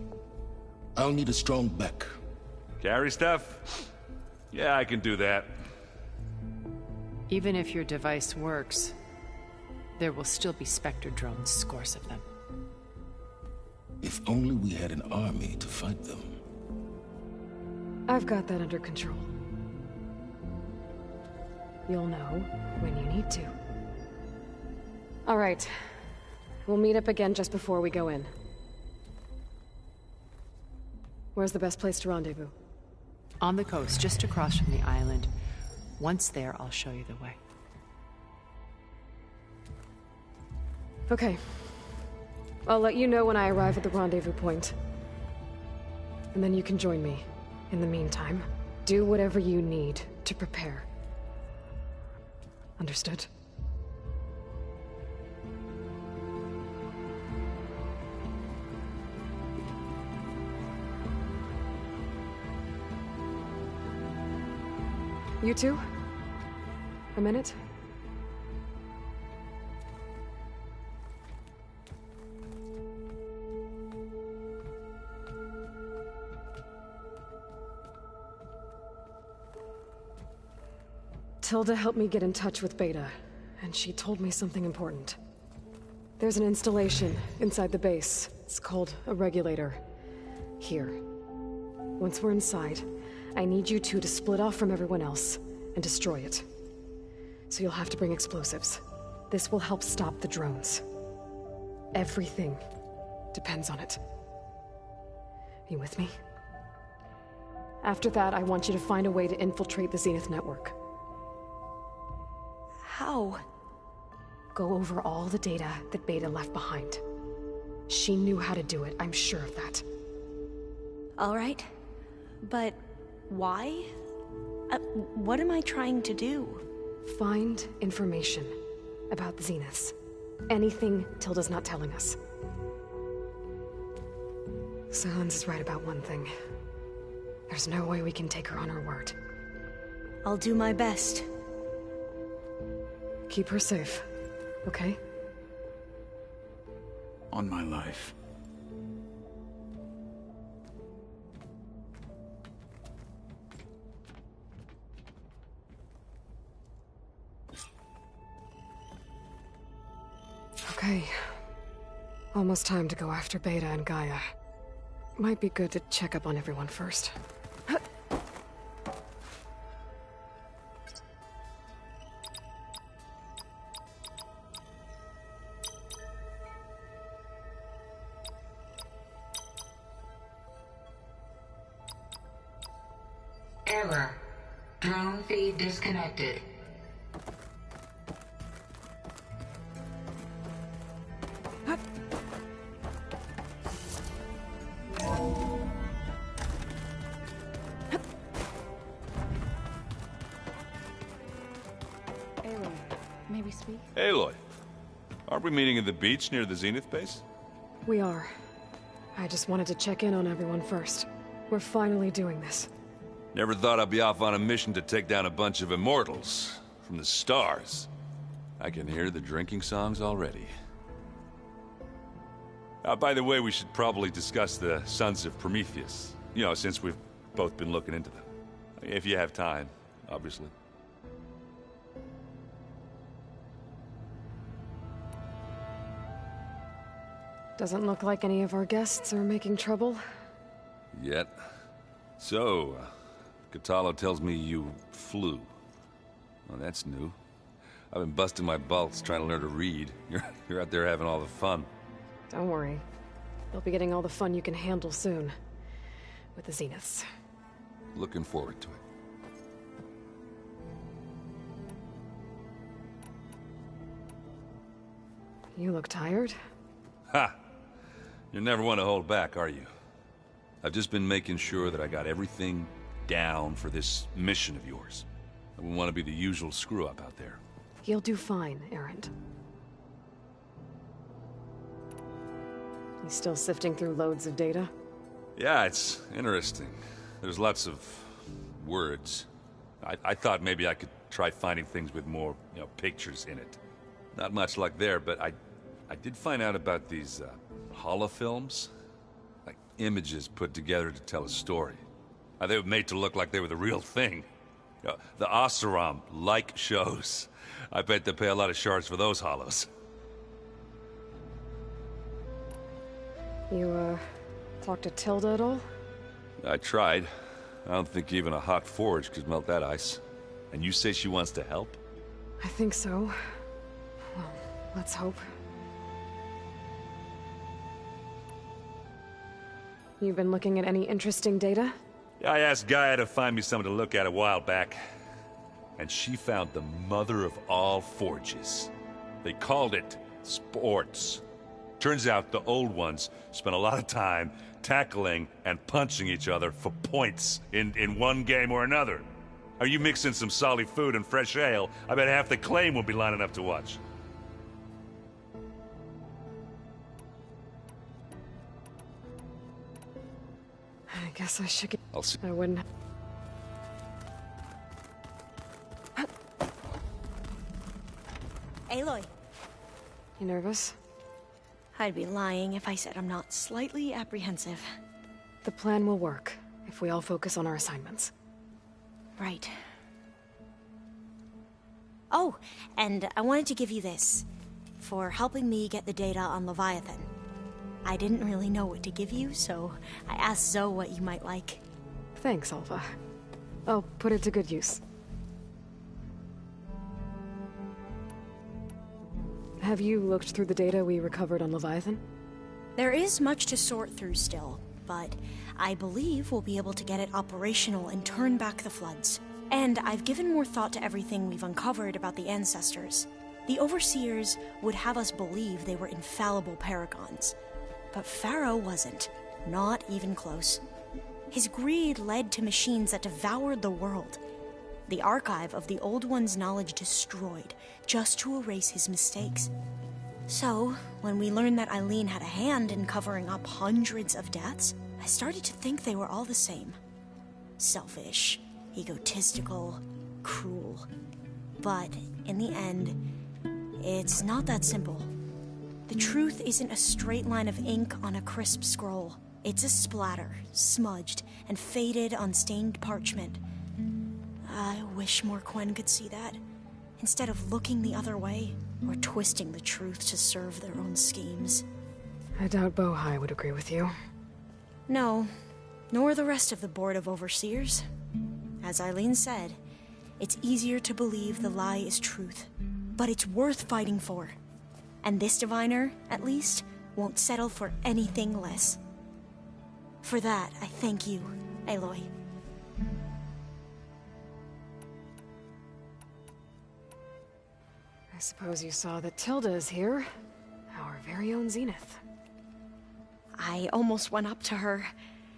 I'll need a strong back. Carry stuff? Yeah, I can do that. Even if your device works, there will still be Spectre drones, scores of them. If only we had an army to fight them. I've got that under control. You'll know when you need to. All right. We'll meet up again just before we go in. Where's the best place to rendezvous? On the coast, just across from the island. Once there, I'll show you the way. Okay. I'll let you know when I arrive at the rendezvous point. And then you can join me. In the meantime, do whatever you need to prepare. Understood? You two? A minute? Tilda helped me get in touch with Beta, and she told me something important. There's an installation inside the base. It's called a regulator. Here. Once we're inside, I need you two to split off from everyone else and destroy it. So you'll have to bring explosives. This will help stop the drones. Everything depends on it. You with me? After that, I want you to find a way to infiltrate the Zenith network. How? Go over all the data that Beta left behind. She knew how to do it, I'm sure of that. All right. But why? What am I trying to do? Find information about the Zeniths. Anything Tilda's not telling us. Sylens is right about one thing. There's no way we can take her on her word. I'll do my best. Keep her safe, okay? On my life. Okay. Almost time to go after Beta and Gaia. Might be good to check up on everyone first. Error. Drone feed disconnected. Aloy, may we speak? Aloy, aren't we meeting at the beach near the Zenith base? We are. I just wanted to check in on everyone first. We're finally doing this. Never thought I'd be off on a mission to take down a bunch of immortals from the stars. I can hear the drinking songs already. By the way, we should probably discuss the Sons of Prometheus. You know, since we've both been looking into them. If you have time, obviously. Doesn't look like any of our guests are making trouble. Yet. So, Kotallo tells me you flew. Well, that's new. I've been busting my balls trying to learn to read. You're out there having all the fun. Don't worry. You'll be getting all the fun you can handle soon. With the Zeniths. Looking forward to it. You look tired. Ha! You never want to hold back, are you? I've just been making sure that I got everything down for this mission of yours. I wouldn't want to be the usual screw-up out there. You'll do fine, Erend. You still sifting through loads of data? Yeah, it's interesting. There's lots of words. I thought maybe I could try finding things with more, pictures in it. Not much luck there, but I did find out about these holofilms. Like images put together to tell a story. They were made to look like they were the real thing. The Oseram like shows. I bet they pay a lot of shards for those hollows. You, talked to Tilda at all? I tried. I don't think even a hot forge could melt that ice. And you say she wants to help? I think so. Well, Let's hope. You've been looking at any interesting data? I asked Gaia to find me something to look at a while back, and she found the mother of all forges. They called it sports. Turns out the old ones spent a lot of time tackling and punching each other for points in one game or another. Are you mixing some solid food and fresh ale? I bet half the claim will be lining up to watch. I guess I should get... I'll see. I wouldn't... Aloy. You nervous? I'd be lying if I said I'm not slightly apprehensive. The plan will work, if we all focus on our assignments. Right. Oh, and I wanted to give you this, for helping me get the data on Leviathan. I didn't really know what to give you, so I asked Zoe what you might like. Thanks, Alva. I'll put it to good use. Have you looked through the data we recovered on Leviathan? There is much to sort through still, but I believe we'll be able to get it operational and turn back the floods. And I've given more thought to everything we've uncovered about the Ancestors. The Overseers would have us believe they were infallible paragons. But Pharaoh wasn't. Not even close. His greed led to machines that devoured the world. The archive of the Old One's knowledge destroyed, just to erase his mistakes. So, when we learned that Eileen had a hand in covering up hundreds of deaths, I started to think they were all the same. Selfish, egotistical, cruel. But, in the end, it's not that simple. The truth isn't a straight line of ink on a crisp scroll. It's a splatter, smudged, and faded on stained parchment. I wish more Quen could see that, instead of looking the other way, or twisting the truth to serve their own schemes. I doubt Bohai would agree with you. No, nor the rest of the Board of Overseers. As Eileen said, it's easier to believe the lie is truth, but it's worth fighting for. And this diviner, at least, won't settle for anything less. For that, I thank you, Aloy. I suppose you saw that Tilda is here. Our very own Zenith. I almost went up to her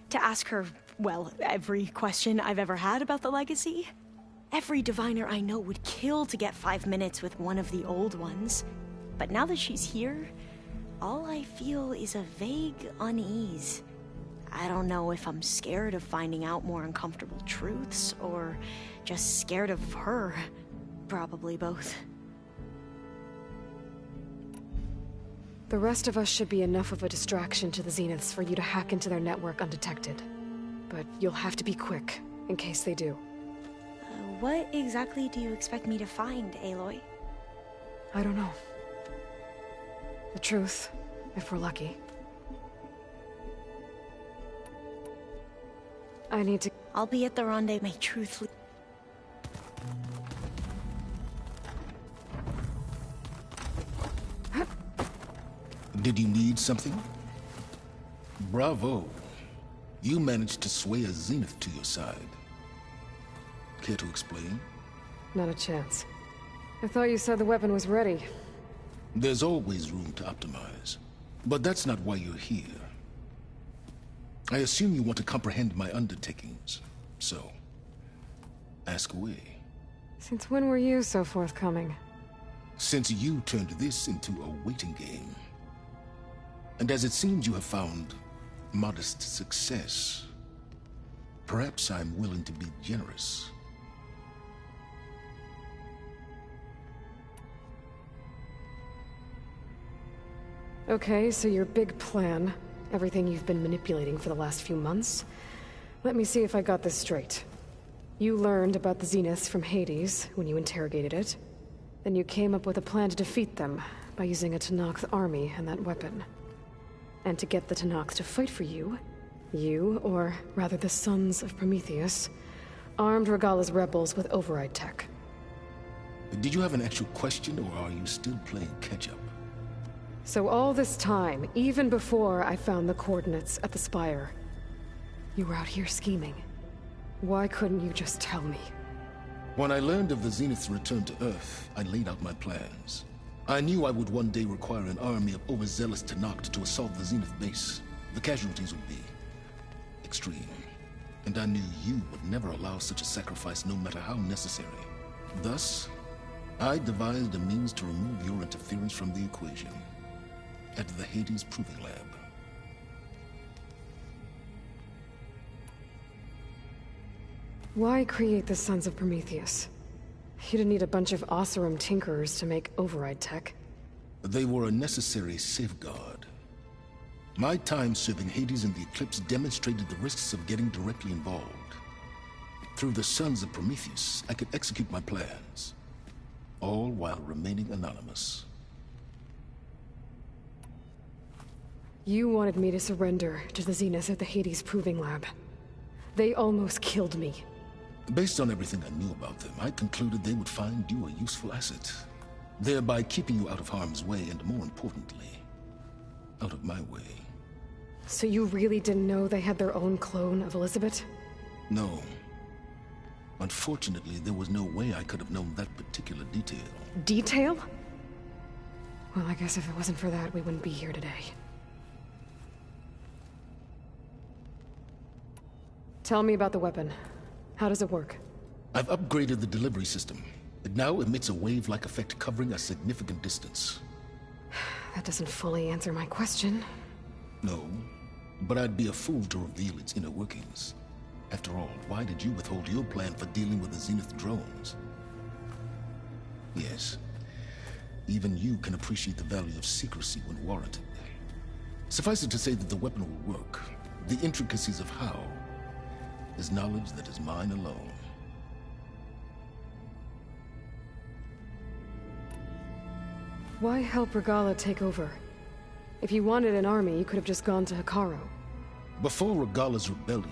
to ask her, well, every question I've ever had about the legacy. Every diviner I know would kill to get 5 minutes with one of the old ones. But now that she's here, all I feel is a vague unease. I don't know if I'm scared of finding out more uncomfortable truths, or just scared of her. Probably both. The rest of us should be enough of a distraction to the Zeniths for you to hack into their network undetected. But you'll have to be quick, in case they do. What exactly do you expect me to find, Aloy? I don't know. The truth, if we're lucky. I need to... I'll be at the rendezvous, may truth... Did you need something? Bravo. You managed to sway a Zenith to your side. Care to explain? Not a chance. I thought you said the weapon was ready. There's always room to optimize. But that's not why you're here. I assume you want to comprehend my undertakings. So, ask away. Since when were you so forthcoming? Since you turned this into a waiting game. And as it seems you have found modest success, perhaps I'm willing to be generous. Okay, so your big plan, everything you've been manipulating for the last few months. Let me see if I got this straight. You learned about the Zeniths from Hades when you interrogated it. Then you came up with a plan to defeat them by using a Tenakth army and that weapon. And to get the Tenakth to fight for you, or rather the Sons of Prometheus, armed Regalla's rebels with override tech. Did you have an actual question, or are you still playing catch-up? So all this time, even before I found the coordinates at the Spire, you were out here scheming. Why couldn't you just tell me? When I learned of the Zenith's return to Earth, I laid out my plans. I knew I would one day require an army of overzealous Tenakth to assault the Zenith base. The casualties would be extreme. And I knew you would never allow such a sacrifice, no matter how necessary. Thus, I devised a means to remove your interference from the equation at the Hades Proving Lab. Why create the Sons of Prometheus? You didn't need a bunch of Oseram tinkerers to make override tech. They were a necessary safeguard. My time serving Hades in the Eclipse demonstrated the risks of getting directly involved. Through the Sons of Prometheus, I could execute my plans, all while remaining anonymous. You wanted me to surrender to the Zenith at the Hades Proving Lab. They almost killed me. Based on everything I knew about them, I concluded they would find you a useful asset, thereby keeping you out of harm's way and, more importantly, out of my way. So you really didn't know they had their own clone of Elizabeth? No. Unfortunately, there was no way I could have known that particular detail. Detail? Well, I guess if it wasn't for that, we wouldn't be here today. Tell me about the weapon. How does it work? I've upgraded the delivery system. It now emits a wave-like effect covering a significant distance. That doesn't fully answer my question. No, but I'd be a fool to reveal its inner workings. After all, why did you withhold your plan for dealing with the Zenith drones? Yes, even you can appreciate the value of secrecy when warranted. Suffice it to say that the weapon will work. The intricacies of how is knowledge that is mine alone. Why help Regalla take over? If you wanted an army, you could have just gone to Hekarro. Before Regalla's rebellion,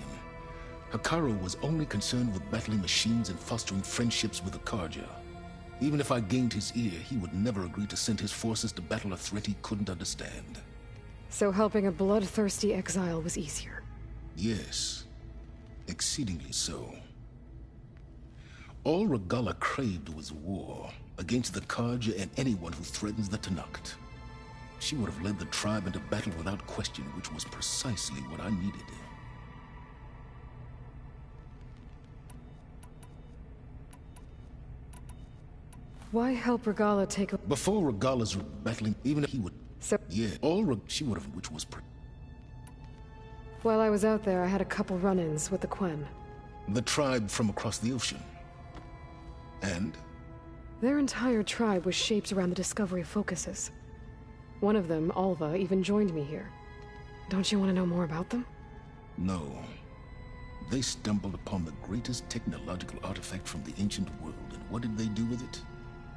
Hekarro was only concerned with battling machines and fostering friendships with the Carja. Even if I gained his ear, he would never agree to send his forces to battle a threat he couldn't understand. So helping a bloodthirsty exile was easier? Yes. Exceedingly so. All Regalla craved was war against the Carja and anyone who threatens the Tenakth. She would have led the tribe into battle without question, which was precisely what I needed. Why help Regalla take over? Before Regalla's battling, even if he would... So... Yeah, she would have, which was... While I was out there, I had a couple run-ins with the Quen. The tribe from across the ocean. And? Their entire tribe was shaped around the discovery of focuses. One of them, Alva, even joined me here. Don't you want to know more about them? No. They stumbled upon the greatest technological artifact from the ancient world, and what did they do with it?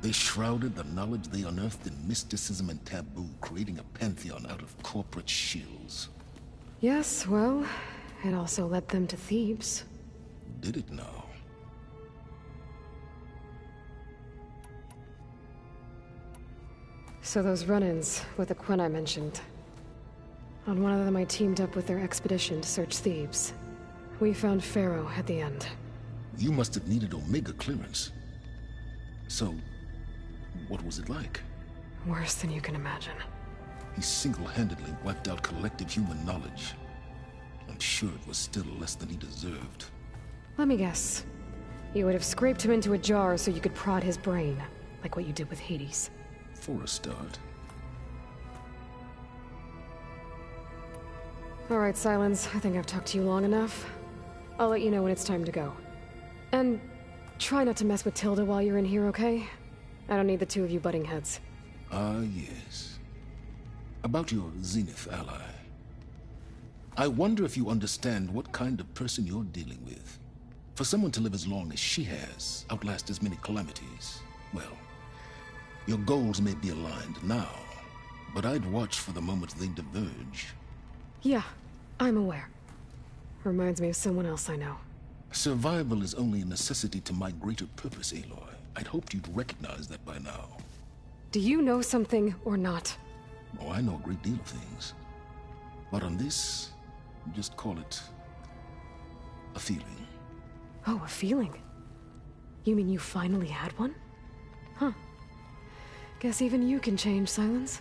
They shrouded the knowledge they unearthed in mysticism and taboo, creating a pantheon out of corporate shills. Yes, well, it also led them to Thebes. Did it now? So those run-ins with the Quen I mentioned. On one of them I teamed up with their expedition to search Thebes. We found Pharaoh at the end. You must have needed Omega clearance. So, what was it like? Worse than you can imagine. He single-handedly wiped out collective human knowledge. I'm sure it was still less than he deserved. Let me guess. You would have scraped him into a jar so you could prod his brain, like what you did with Hades. For a start. All right, Silence. I think I've talked to you long enough. I'll let you know when it's time to go. And try not to mess with Tilda while you're in here, okay? I don't need the two of you butting heads. Ah, yes. About your Zenith ally. I wonder if you understand what kind of person you're dealing with. For someone to live as long as she has, outlast as many calamities, well, your goals may be aligned now, but I'd watch for the moment they diverge. Yeah, I'm aware. Reminds me of someone else I know. Survival is only a necessity to my greater purpose, Aloy. I'd hoped you'd recognize that by now. Do you know something or not? Oh, I know a great deal of things. But on this, just call it a feeling. Oh, a feeling? You mean you finally had one? Huh. Guess even you can change, Silence.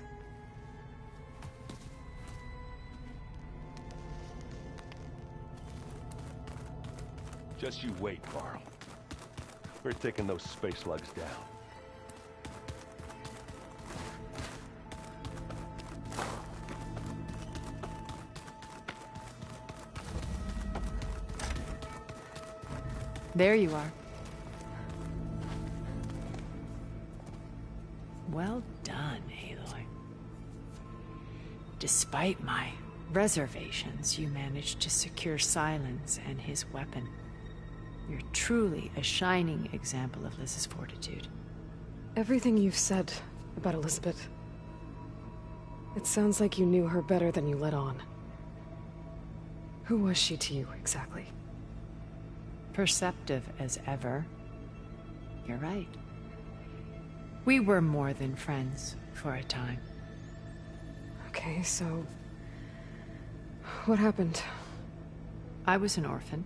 Just you wait, Carl. We're taking those space slugs down. There you are. Well done, Aloy. Despite my reservations, you managed to secure Silence and his weapon. You're truly a shining example of Liz's fortitude. Everything you've said about Elizabeth, it sounds like you knew her better than you let on. Who was she to you, exactly? Perceptive as ever. You're right. We were more than friends for a time. Okay, so... what happened? I was an orphan.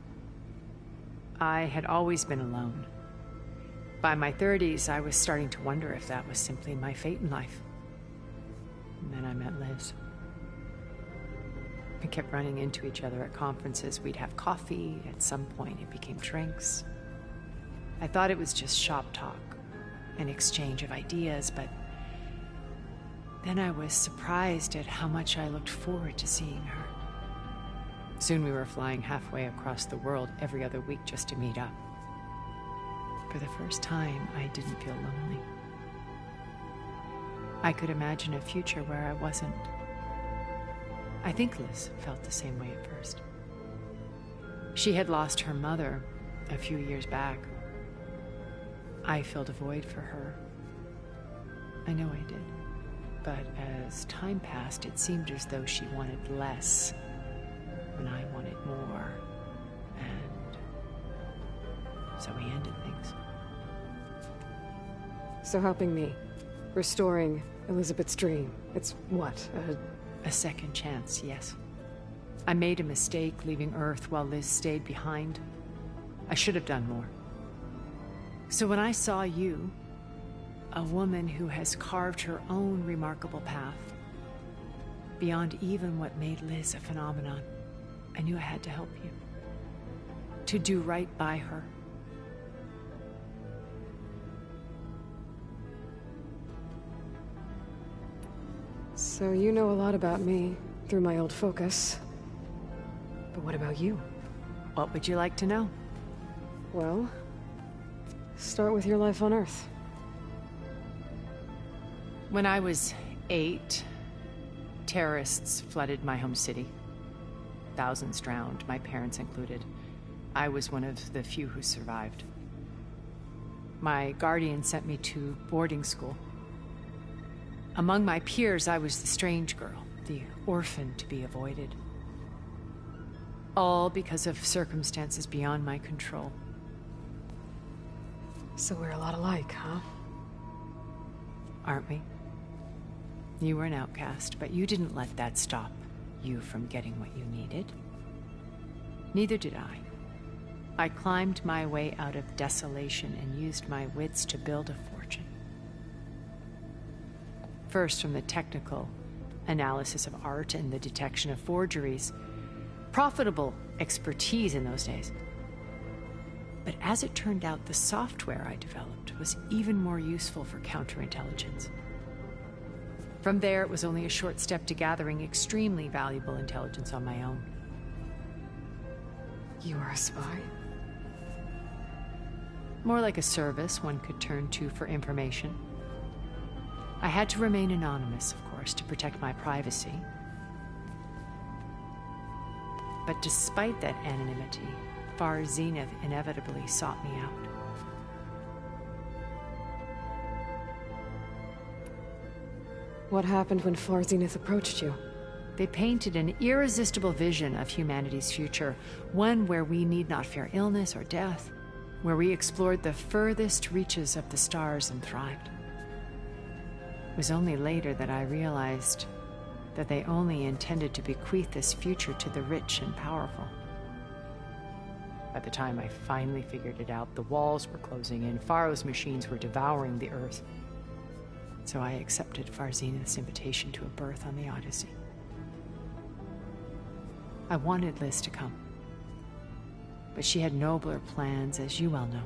I had always been alone. By my 30s, I was starting to wonder if that was simply my fate in life. And then I met Liz. We kept running into each other at conferences. We'd have coffee. At some point, it became drinks. I thought it was just shop talk, an exchange of ideas, but then I was surprised at how much I looked forward to seeing her. Soon we were flying halfway across the world every other week just to meet up. For the first time, I didn't feel lonely. I could imagine a future where I wasn't. I think Liz felt the same way at first. She had lost her mother a few years back. I filled a void for her. I know I did. But as time passed, it seemed as though she wanted less, and I wanted more. And so we ended things. So helping me, restoring Elizabeth's dream, it's what, A second chance, yes. I made a mistake leaving Earth while Liz stayed behind. I should have done more. So when I saw you, a woman who has carved her own remarkable path, beyond even what made Liz a phenomenon, I knew I had to help you. To do right by her. So you know a lot about me through my old focus. But what about you? What would you like to know? Well, start with your life on Earth. When I was 8, terrorists flooded my home city. Thousands drowned, my parents included. I was one of the few who survived. My guardian sent me to boarding school. Among my peers, I was the strange girl, the orphan to be avoided. All because of circumstances beyond my control. So we're a lot alike, huh? Aren't we? You were an outcast, but you didn't let that stop you from getting what you needed. Neither did I. I climbed my way out of desolation and used my wits to build a fortune. First, from the technical analysis of art and the detection of forgeries. Profitable expertise in those days. But as it turned out, the software I developed was even more useful for counterintelligence. From there, it was only a short step to gathering extremely valuable intelligence on my own. You are a spy? More like a service one could turn to for information. I had to remain anonymous, of course, to protect my privacy. But despite that anonymity, Far Zenith inevitably sought me out. What happened when Far Zenith approached you? They painted an irresistible vision of humanity's future, one where we need not fear illness or death, where we explored the furthest reaches of the stars and thrived. It was only later that I realized that they only intended to bequeath this future to the rich and powerful. By the time I finally figured it out, the walls were closing in, Pharaoh's machines were devouring the Earth. So I accepted Farzenith's invitation to a berth on the Odyssey. I wanted Liz to come, but she had nobler plans, as you well know.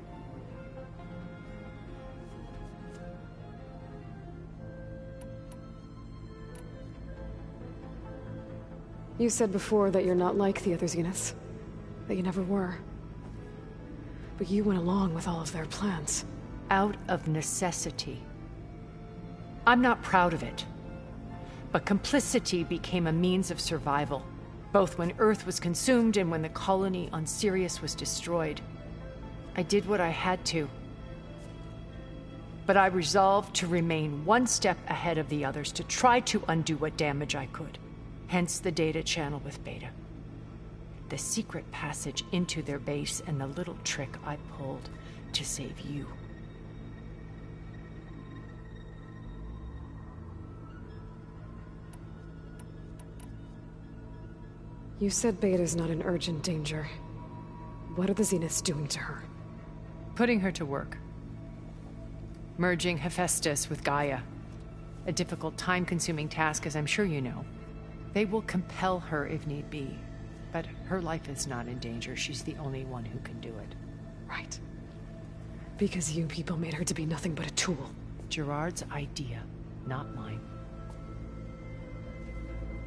You said before that you're not like the other Zeniths. That you never were. But you went along with all of their plans. Out of necessity. I'm not proud of it. But complicity became a means of survival, both when Earth was consumed and when the colony on Sirius was destroyed. I did what I had to. But I resolved to remain one step ahead of the others, to try to undo what damage I could. Hence the data channel with Beta. The secret passage into their base and the little trick I pulled to save you. You said Beta's not in urgent danger. What are the Zeniths doing to her? Putting her to work. Merging Hephaestus with Gaia. A difficult, time-consuming task, as I'm sure you know. They will compel her if need be. But her life is not in danger. She's the only one who can do it. Right. Because you people made her to be nothing but a tool. Gerard's idea, not mine.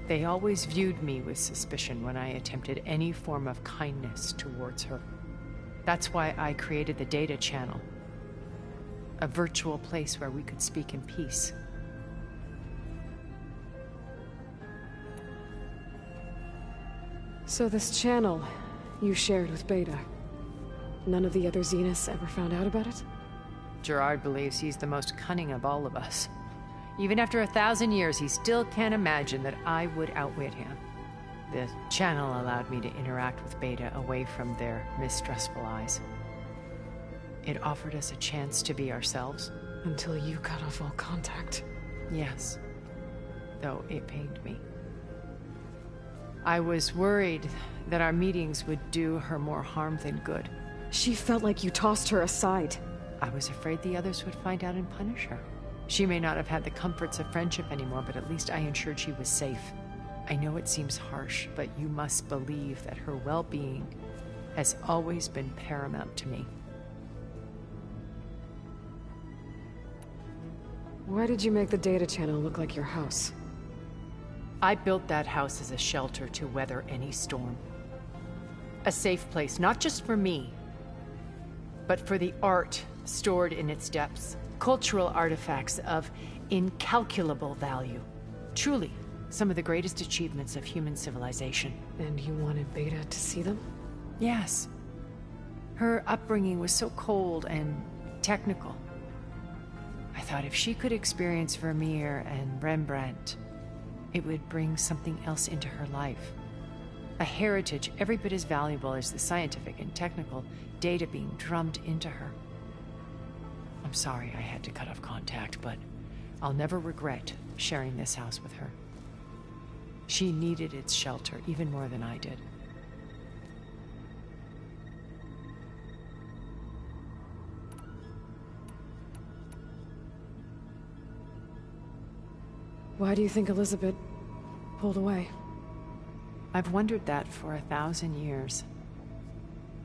They always viewed me with suspicion when I attempted any form of kindness towards her. That's why I created the data channel. A virtual place where we could speak in peace. So this channel you shared with Beta, none of the other Zeniths ever found out about it? Gerard believes he's the most cunning of all of us. Even after 1,000 years, he still can't imagine that I would outwit him. The channel allowed me to interact with Beta away from their mistrustful eyes. It offered us a chance to be ourselves. Until you cut off all contact. Yes. Though it pained me. I was worried that our meetings would do her more harm than good. She felt like you tossed her aside. I was afraid the others would find out and punish her. She may not have had the comforts of friendship anymore, but at least I ensured she was safe. I know it seems harsh, but you must believe that her well-being has always been paramount to me. Why did you make the data channel look like your house? I built that house as a shelter to weather any storm. A safe place, not just for me, but for the art stored in its depths. Cultural artifacts of incalculable value. Truly, some of the greatest achievements of human civilization. And you wanted Beta to see them? Yes. Her upbringing was so cold and technical. I thought if she could experience Vermeer and Rembrandt, it would bring something else into her life. A heritage every bit as valuable as the scientific and technical data being drummed into her. I'm sorry I had to cut off contact, but I'll never regret sharing this house with her. She needed its shelter even more than I did. Why do you think Elizabeth pulled away? I've wondered that for 1,000 years.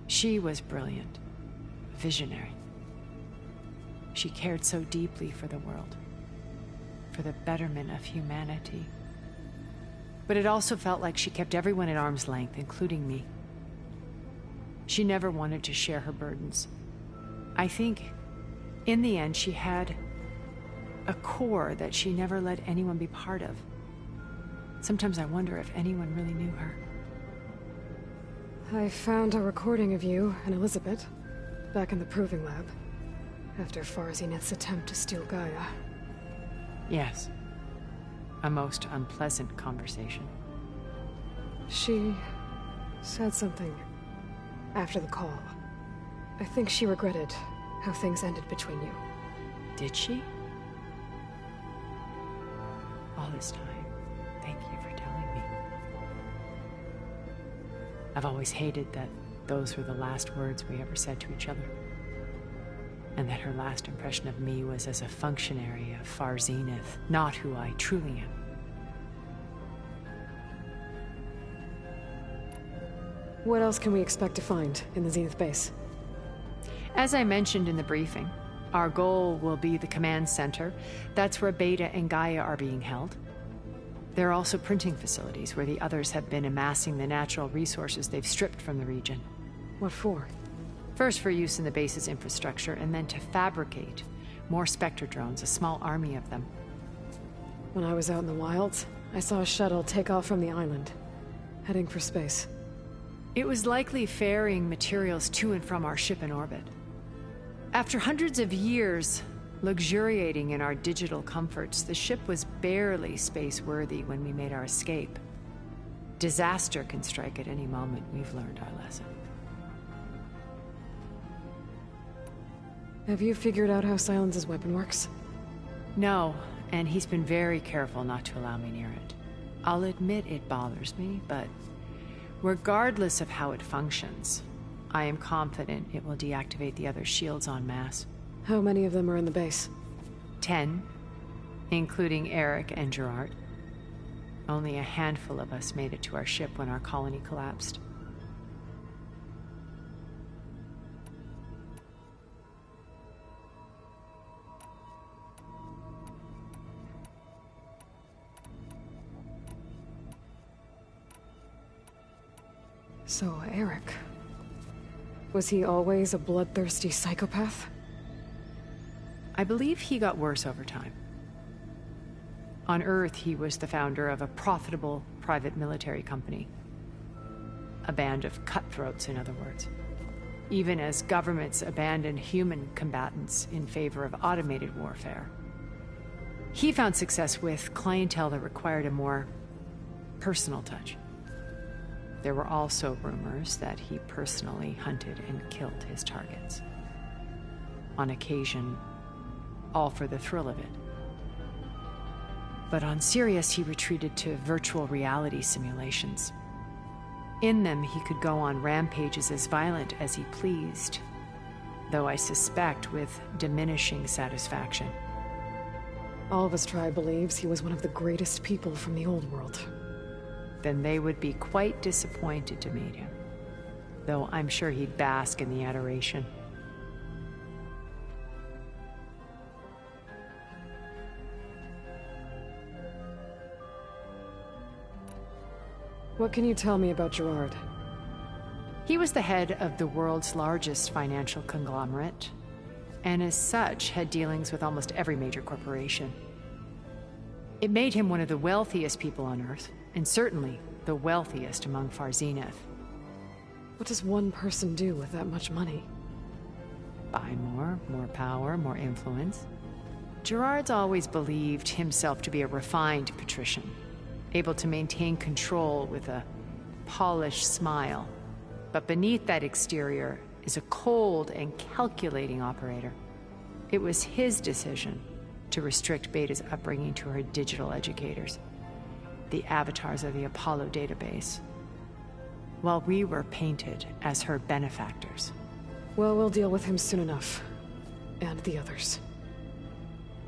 She was brilliant, visionary. She cared so deeply for the world, for the betterment of humanity. But it also felt like she kept everyone at arm's length, including me. She never wanted to share her burdens. I think, in the end, she had a core that she never let anyone be part of. Sometimes I wonder if anyone really knew her. I found a recording of you and Elizabeth back in the Proving Lab. After Farzenith's attempt to steal Gaia. Yes. A most unpleasant conversation. She said something after the call. I think she regretted how things ended between you. Did she? All this time, thank you for telling me. I've always hated that those were the last words we ever said to each other. And that her last impression of me was as a functionary of Far Zenith, not who I truly am. What else can we expect to find in the Zenith base? As I mentioned in the briefing, our goal will be the command center. That's where Beta and Gaia are being held. There are also printing facilities where the others have been amassing the natural resources they've stripped from the region. What for? First for use in the base's infrastructure, and then to fabricate more Spectre drones, a small army of them. When I was out in the wilds, I saw a shuttle take off from the island, heading for space. It was likely ferrying materials to and from our ship in orbit. After hundreds of years luxuriating in our digital comforts, the ship was barely space-worthy when we made our escape. Disaster can strike at any moment. We've learned our lesson. Have you figured out how Silence's weapon works? No, and he's been very careful not to allow me near it. I'll admit it bothers me, but regardless of how it functions, I am confident it will deactivate the other shields en masse. How many of them are in the base? 10, including Eric and Gerard. Only a handful of us made it to our ship when our colony collapsed. So, Eric... was he always a bloodthirsty psychopath? I believe he got worse over time. On Earth, he was the founder of a profitable private military company. A band of cutthroats, in other words. Even as governments abandoned human combatants in favor of automated warfare. He found success with clientele that required a more personal touch. There were also rumors that he personally hunted and killed his targets. On occasion, all for the thrill of it. But on Sirius, he retreated to virtual reality simulations. In them, he could go on rampages as violent as he pleased, though I suspect with diminishing satisfaction. All of his tribe believes he was one of the greatest people from the old world. Then they would be quite disappointed to meet him, though I'm sure he'd bask in the adoration. What can you tell me about Gerard? He was the head of the world's largest financial conglomerate, and as such had dealings with almost every major corporation. It made him one of the wealthiest people on Earth, and certainly the wealthiest among Far Zenith. What does one person do with that much money? Buy more power, more influence. Gerard's always believed himself to be a refined patrician, able to maintain control with a polished smile. But beneath that exterior is a cold and calculating operator. It was his decision to restrict Beta's upbringing to her digital educators, the avatars of the Apollo database, while we were painted as her benefactors. Well, we'll deal with him soon enough. And the others.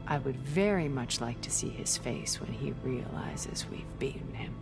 I would very much like to see his face when he realizes we've beaten him.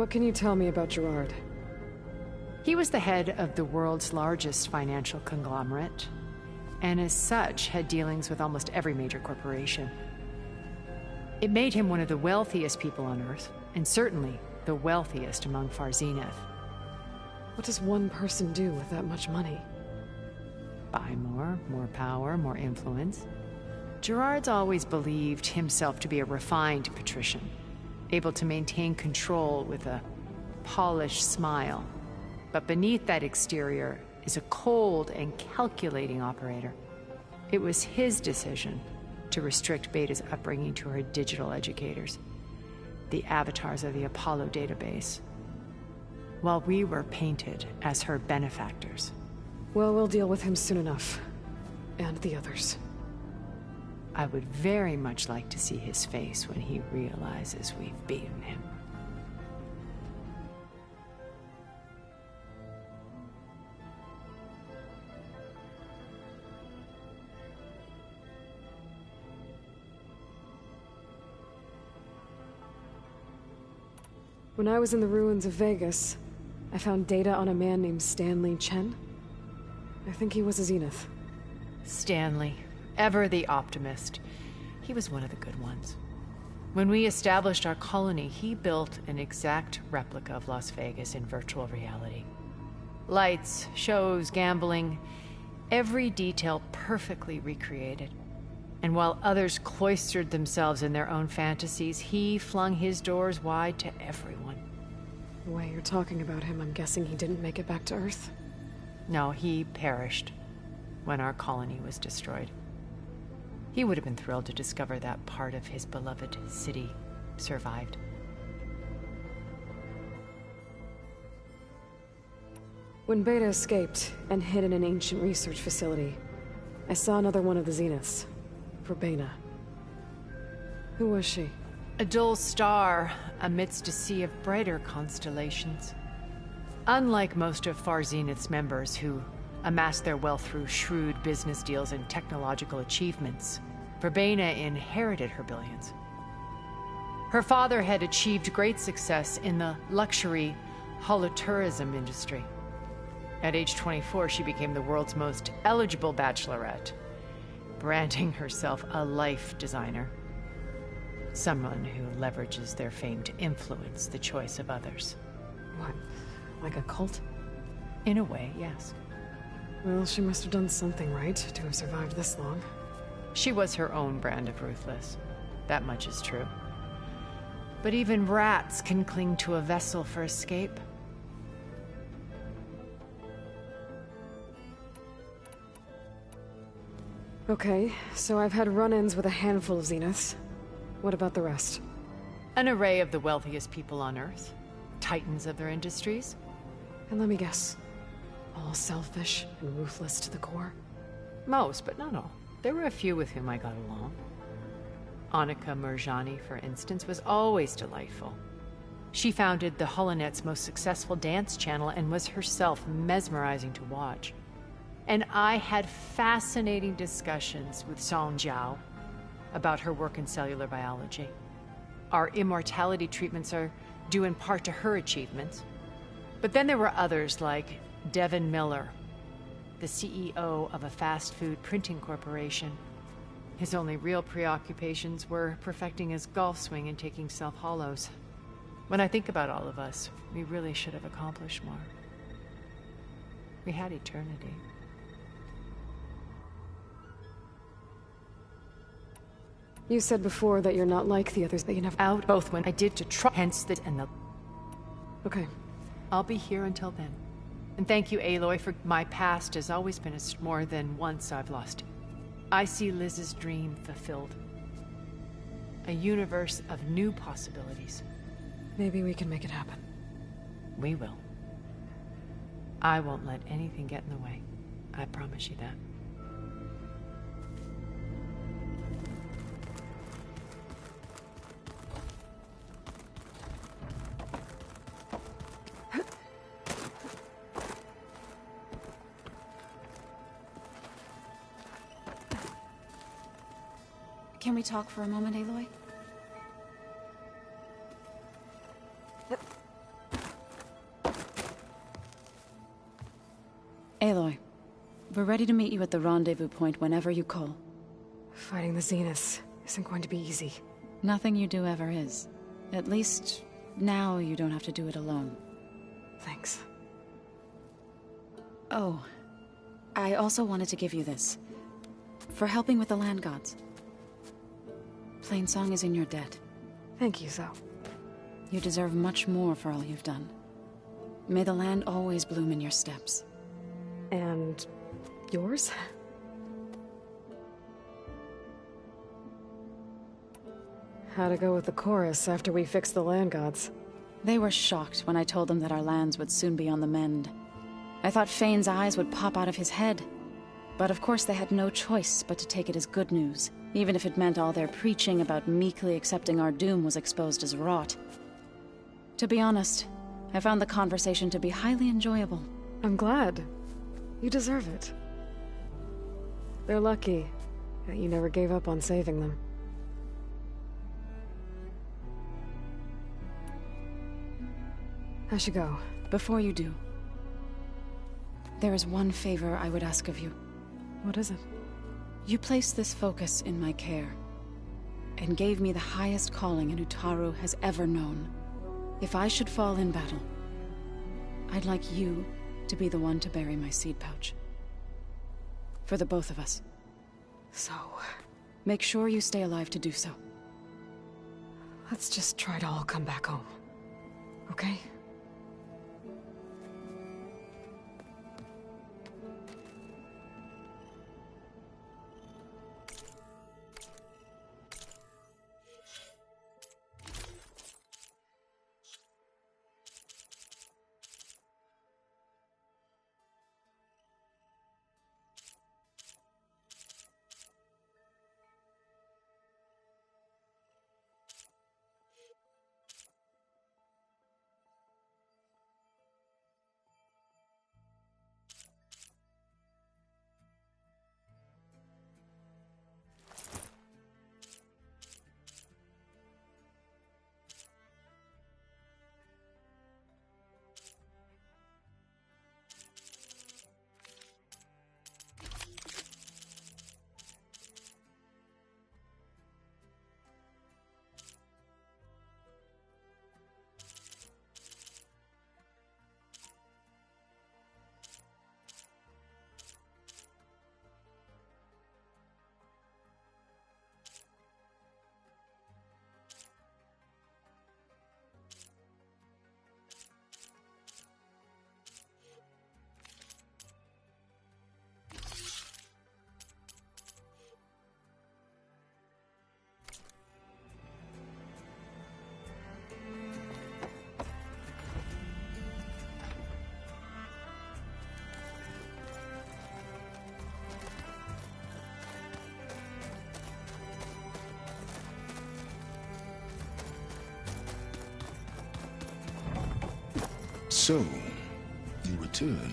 What can you tell me about Gerard? He was the head of the world's largest financial conglomerate, and as such had dealings with almost every major corporation. It made him one of the wealthiest people on Earth, and certainly the wealthiest among Far Zenith. What does one person do with that much money? Buy more power, more influence. Gerard's always believed himself to be a refined patrician, able to maintain control with a polished smile. But beneath that exterior is a cold and calculating operator. It was his decision to restrict Beta's upbringing to her digital educators, the avatars of the Apollo database, while we were painted as her benefactors. Well, we'll deal with him soon enough. And the others. I would very much like to see his face when he realizes we've beaten him. When I was in the ruins of Vegas, I found data on a man named Stanley Chen. I think he was a Zenith. Stanley, ever the optimist. He was one of the good ones. When we established our colony, he built an exact replica of Las Vegas in virtual reality. Lights, shows, gambling, every detail perfectly recreated. And while others cloistered themselves in their own fantasies, he flung his doors wide to everyone. The way you're talking about him, I'm guessing he didn't make it back to Earth? No, he perished when our colony was destroyed. He would have been thrilled to discover that part of his beloved city survived. When Beta escaped and hid in an ancient research facility, I saw another one of the Zeniths. Verbena. Who was she? A dull star amidst a sea of brighter constellations. Unlike most of Far Zenith's members who amassed their wealth through shrewd business deals and technological achievements, Verbena inherited her billions. Her father had achieved great success in the luxury holotourism industry. At age 24, she became the world's most eligible bachelorette, branding herself a life designer. Someone who leverages their fame to influence the choice of others. What? Like a cult? In a way, yes. Well, she must have done something right to have survived this long. She was her own brand of ruthless. That much is true. But even rats can cling to a vessel for escape. Okay, so I've had run-ins with a handful of Zeniths. What about the rest? An array of the wealthiest people on Earth. Titans of their industries. And let me guess. All selfish and ruthless to the core? Most, but not all. There were a few with whom I got along. Annika Murjani, for instance, was always delightful. She founded the Holonet's most successful dance channel and was herself mesmerizing to watch. And I had fascinating discussions with Song Jiao about her work in cellular biology. Our immortality treatments are due in part to her achievements. But then there were others like Devin Miller, the CEO of a fast food printing corporation. His only real preoccupations were perfecting his golf swing and taking self-hollows. When I think about all of us, we really should have accomplished more. We had eternity. You said before that you're not like the others, that you never... Out both when I did to try, hence the... and the... Okay. I'll be here until then. And thank you, Aloy, for my past has always been more than once I've lost it. I see Liz's dream fulfilled. A universe of new possibilities. Maybe we can make it happen. We will. I won't let anything get in the way. I promise you that. Can we talk for a moment, Aloy? Aloy, we're ready to meet you at the rendezvous point whenever you call. Fighting the Zeniths isn't going to be easy. Nothing you do ever is. At least, now you don't have to do it alone. Thanks. Oh, I also wanted to give you this. For helping with the land gods. Plainsong is in your debt. Thank you, Zoe. You deserve much more for all you've done. May the land always bloom in your steps. And yours? How'd it go with the chorus after we fixed the land gods? They were shocked when I told them that our lands would soon be on the mend. I thought Fane's eyes would pop out of his head. But of course they had no choice but to take it as good news, even if it meant all their preaching about meekly accepting our doom was exposed as rot. To be honest, I found the conversation to be highly enjoyable. I'm glad. You deserve it. They're lucky that you never gave up on saving them. I should go. Before you do, there is one favor I would ask of you. What is it? You placed this focus in my care, and gave me the highest calling an Utaru has ever known. If I should fall in battle, I'd like you to be the one to bury my seed pouch. For the both of us. So... make sure you stay alive to do so. let's just try to all come back home. Okay? So, you return.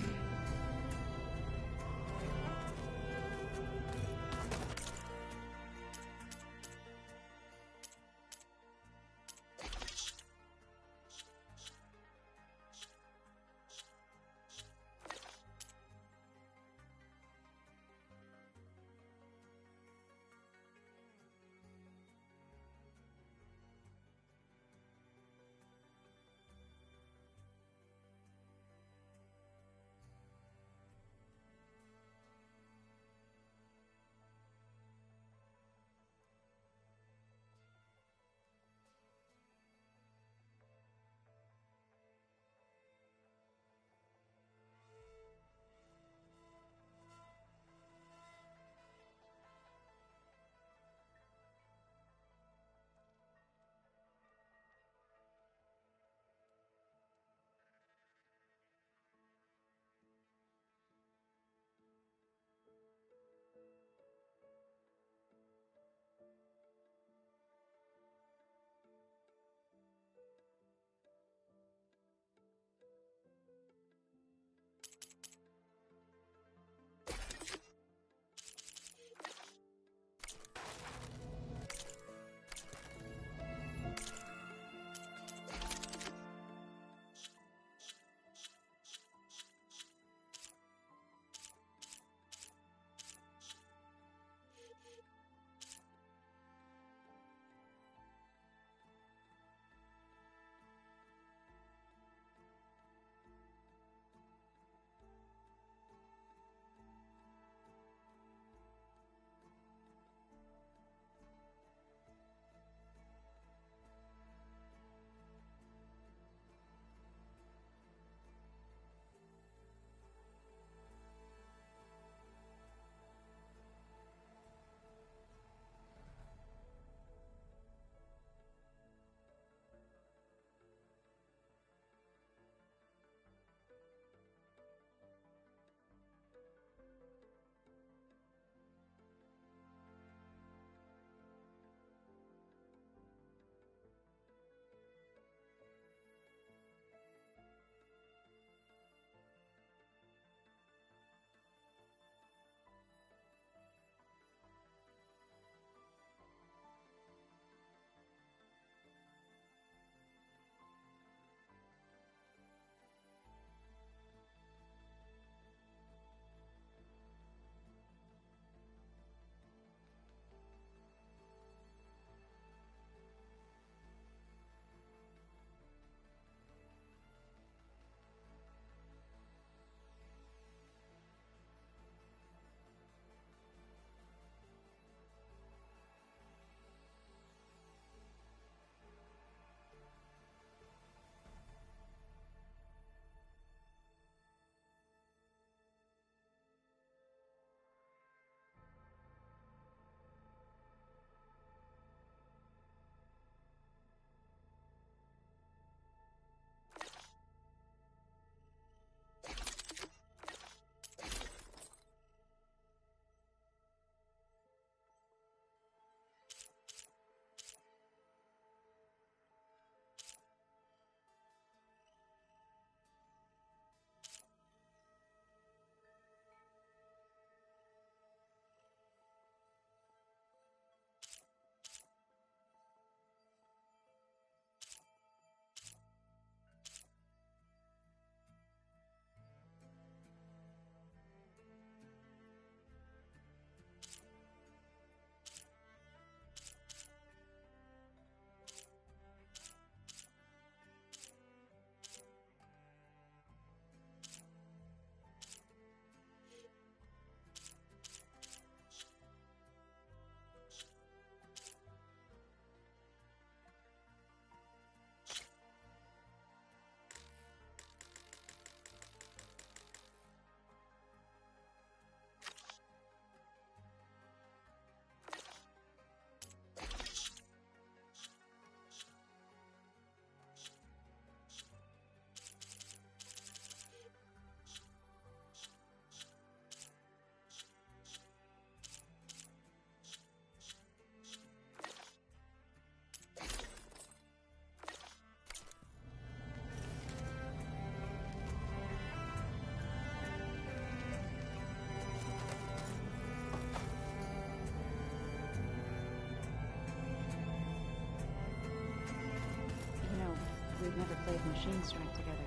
machine strength together.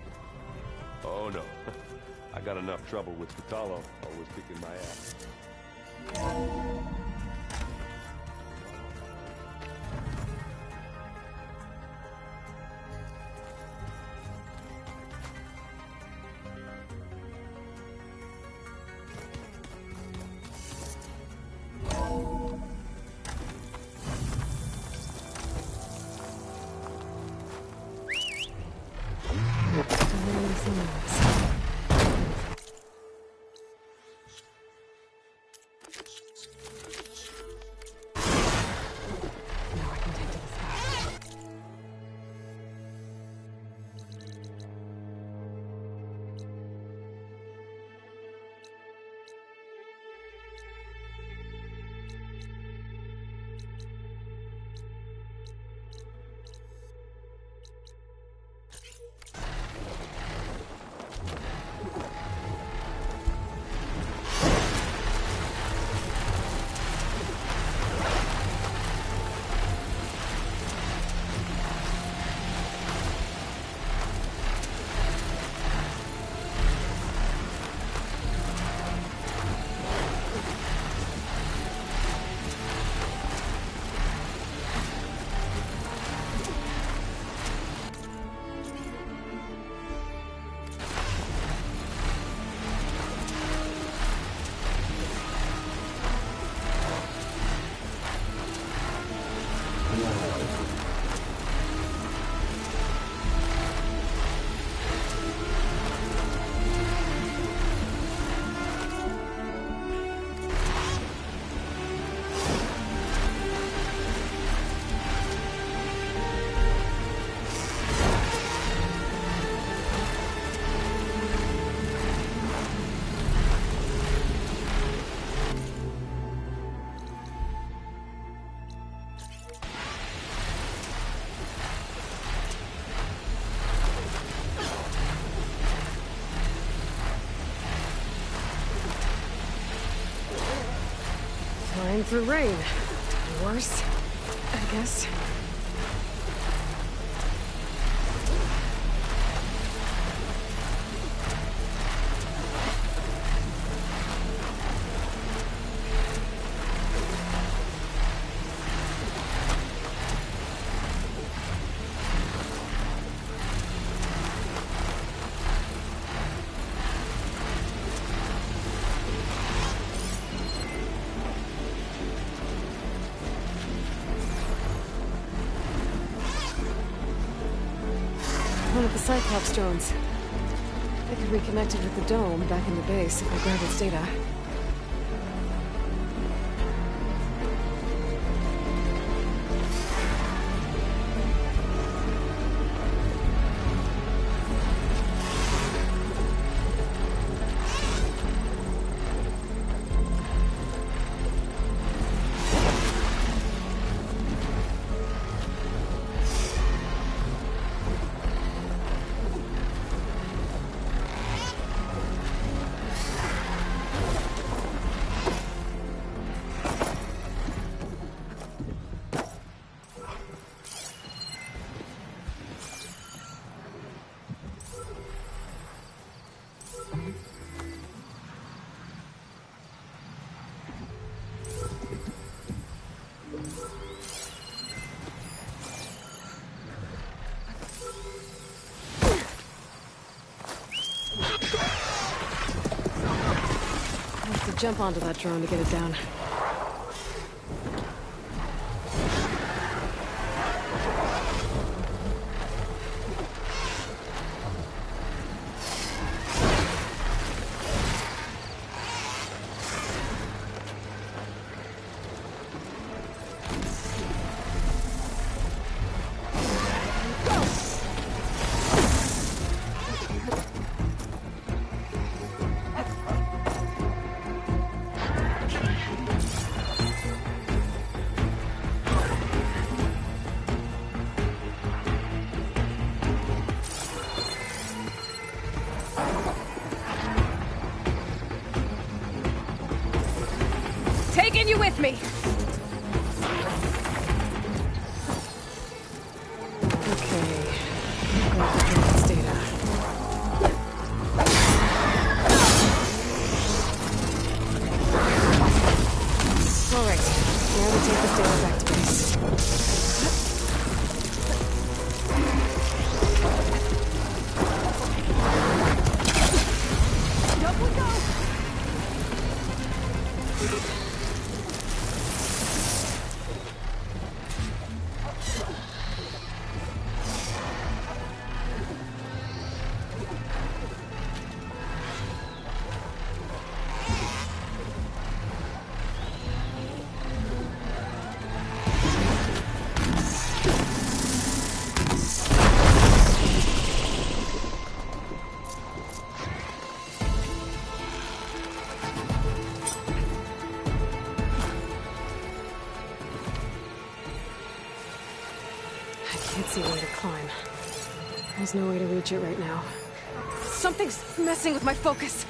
Oh no. I got enough trouble with Kotallo, always kicking my ass. Flying through rain. Worse, I guess. One of the Cyclops drones. I could reconnect it with the dome back in the base if I grab its data. I'll have to jump onto that drone to get it down. Taking you with me! Okay. Grab the drone's take the stairs back to base. Up we go! I can't see where to climb. There's no way to reach it right now. Something's messing with my focus.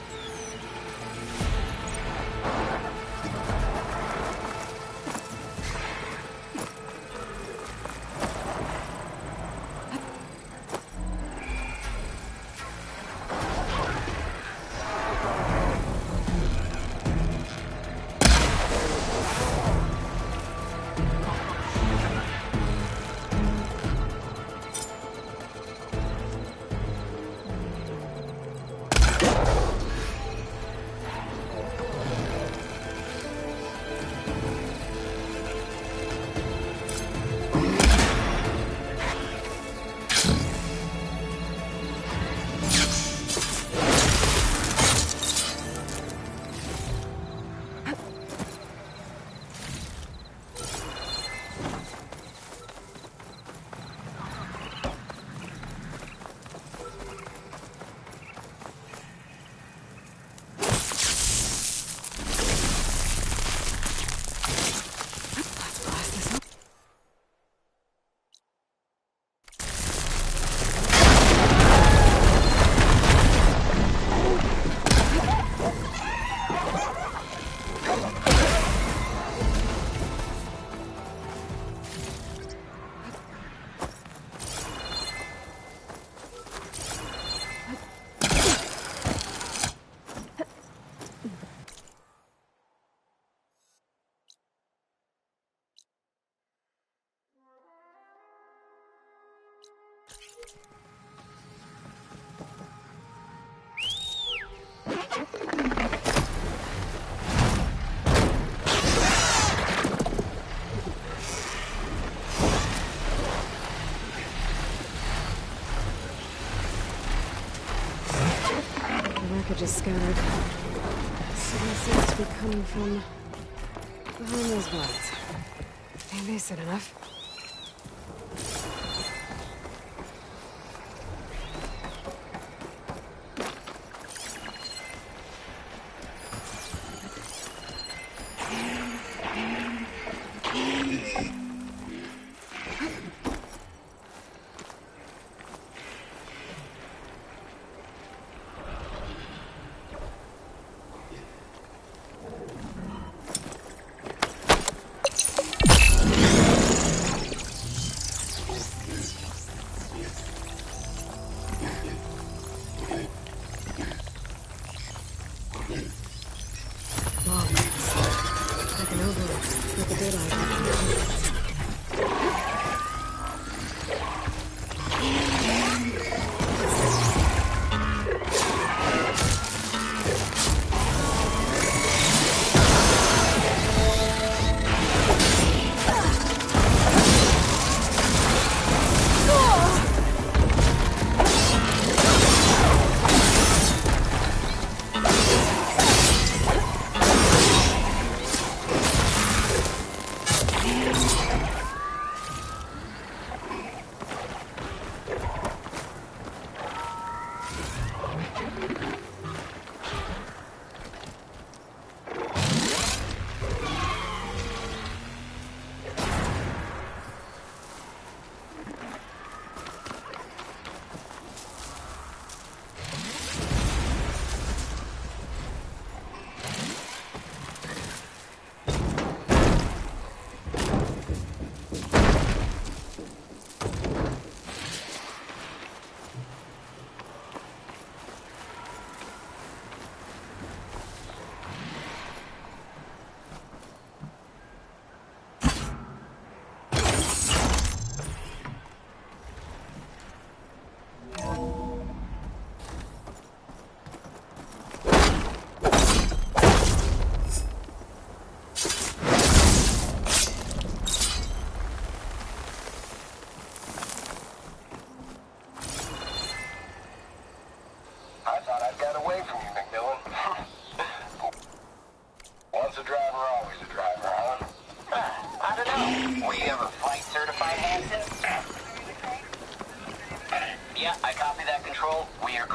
Just scattered. Someone seems to be coming from behind those blinds. Think they said enough?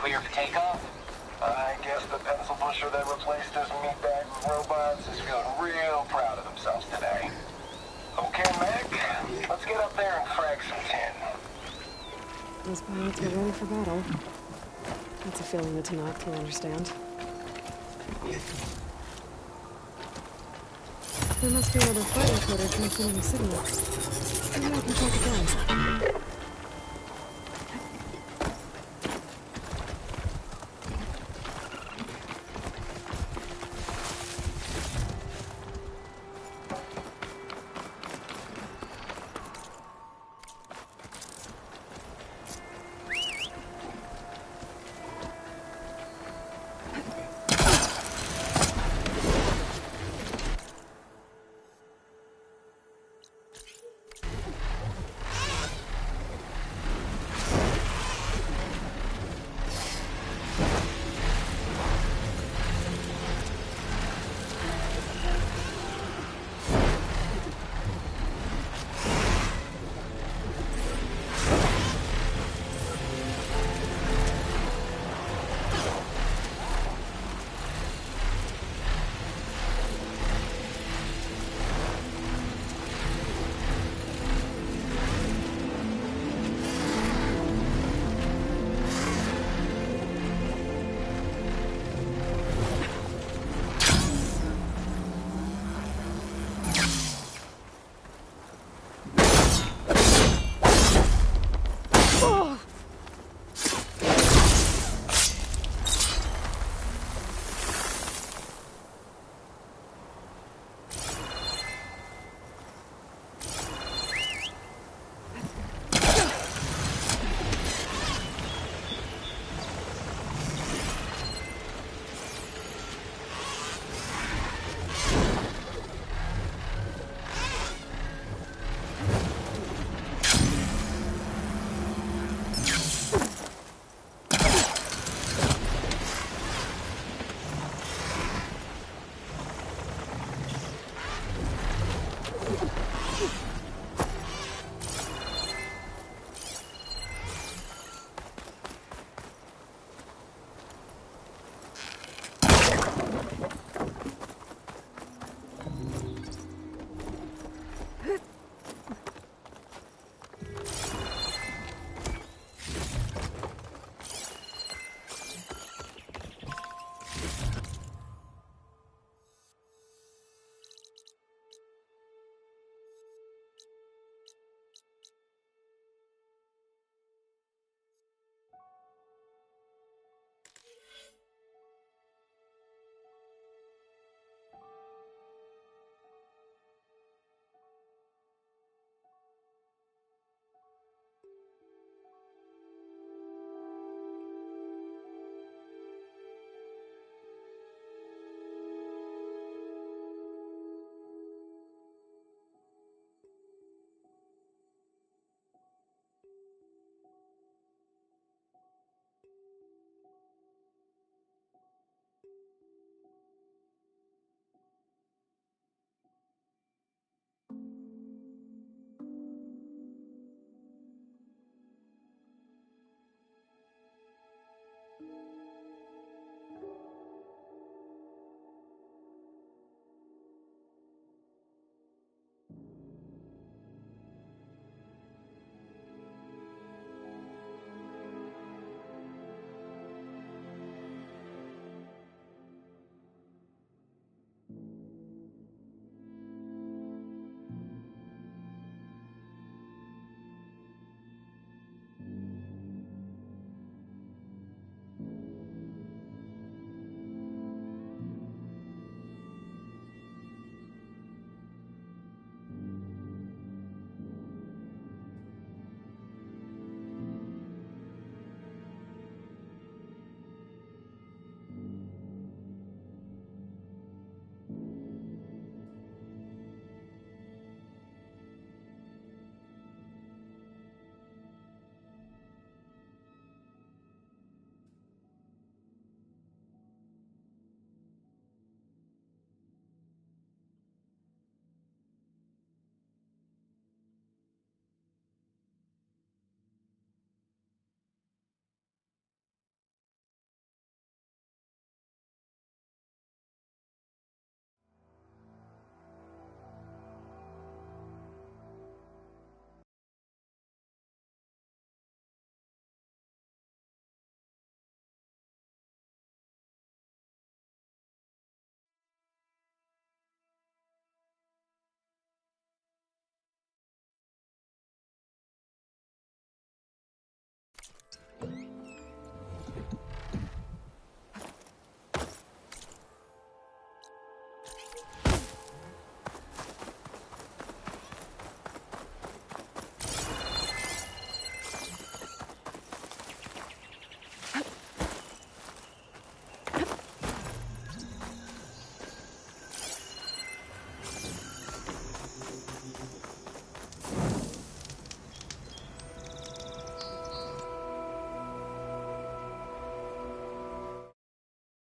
clear for takeoff? I guess the pencil pusher that replaced us meatbag robots is feeling real proud of themselves today. Okay, Meg, let's get up there and frag some tin. Those pilots are ready for battle. That's a feeling the Tenakth will understand. There must be another flight encoder transmitting a signal. Maybe I can check it down.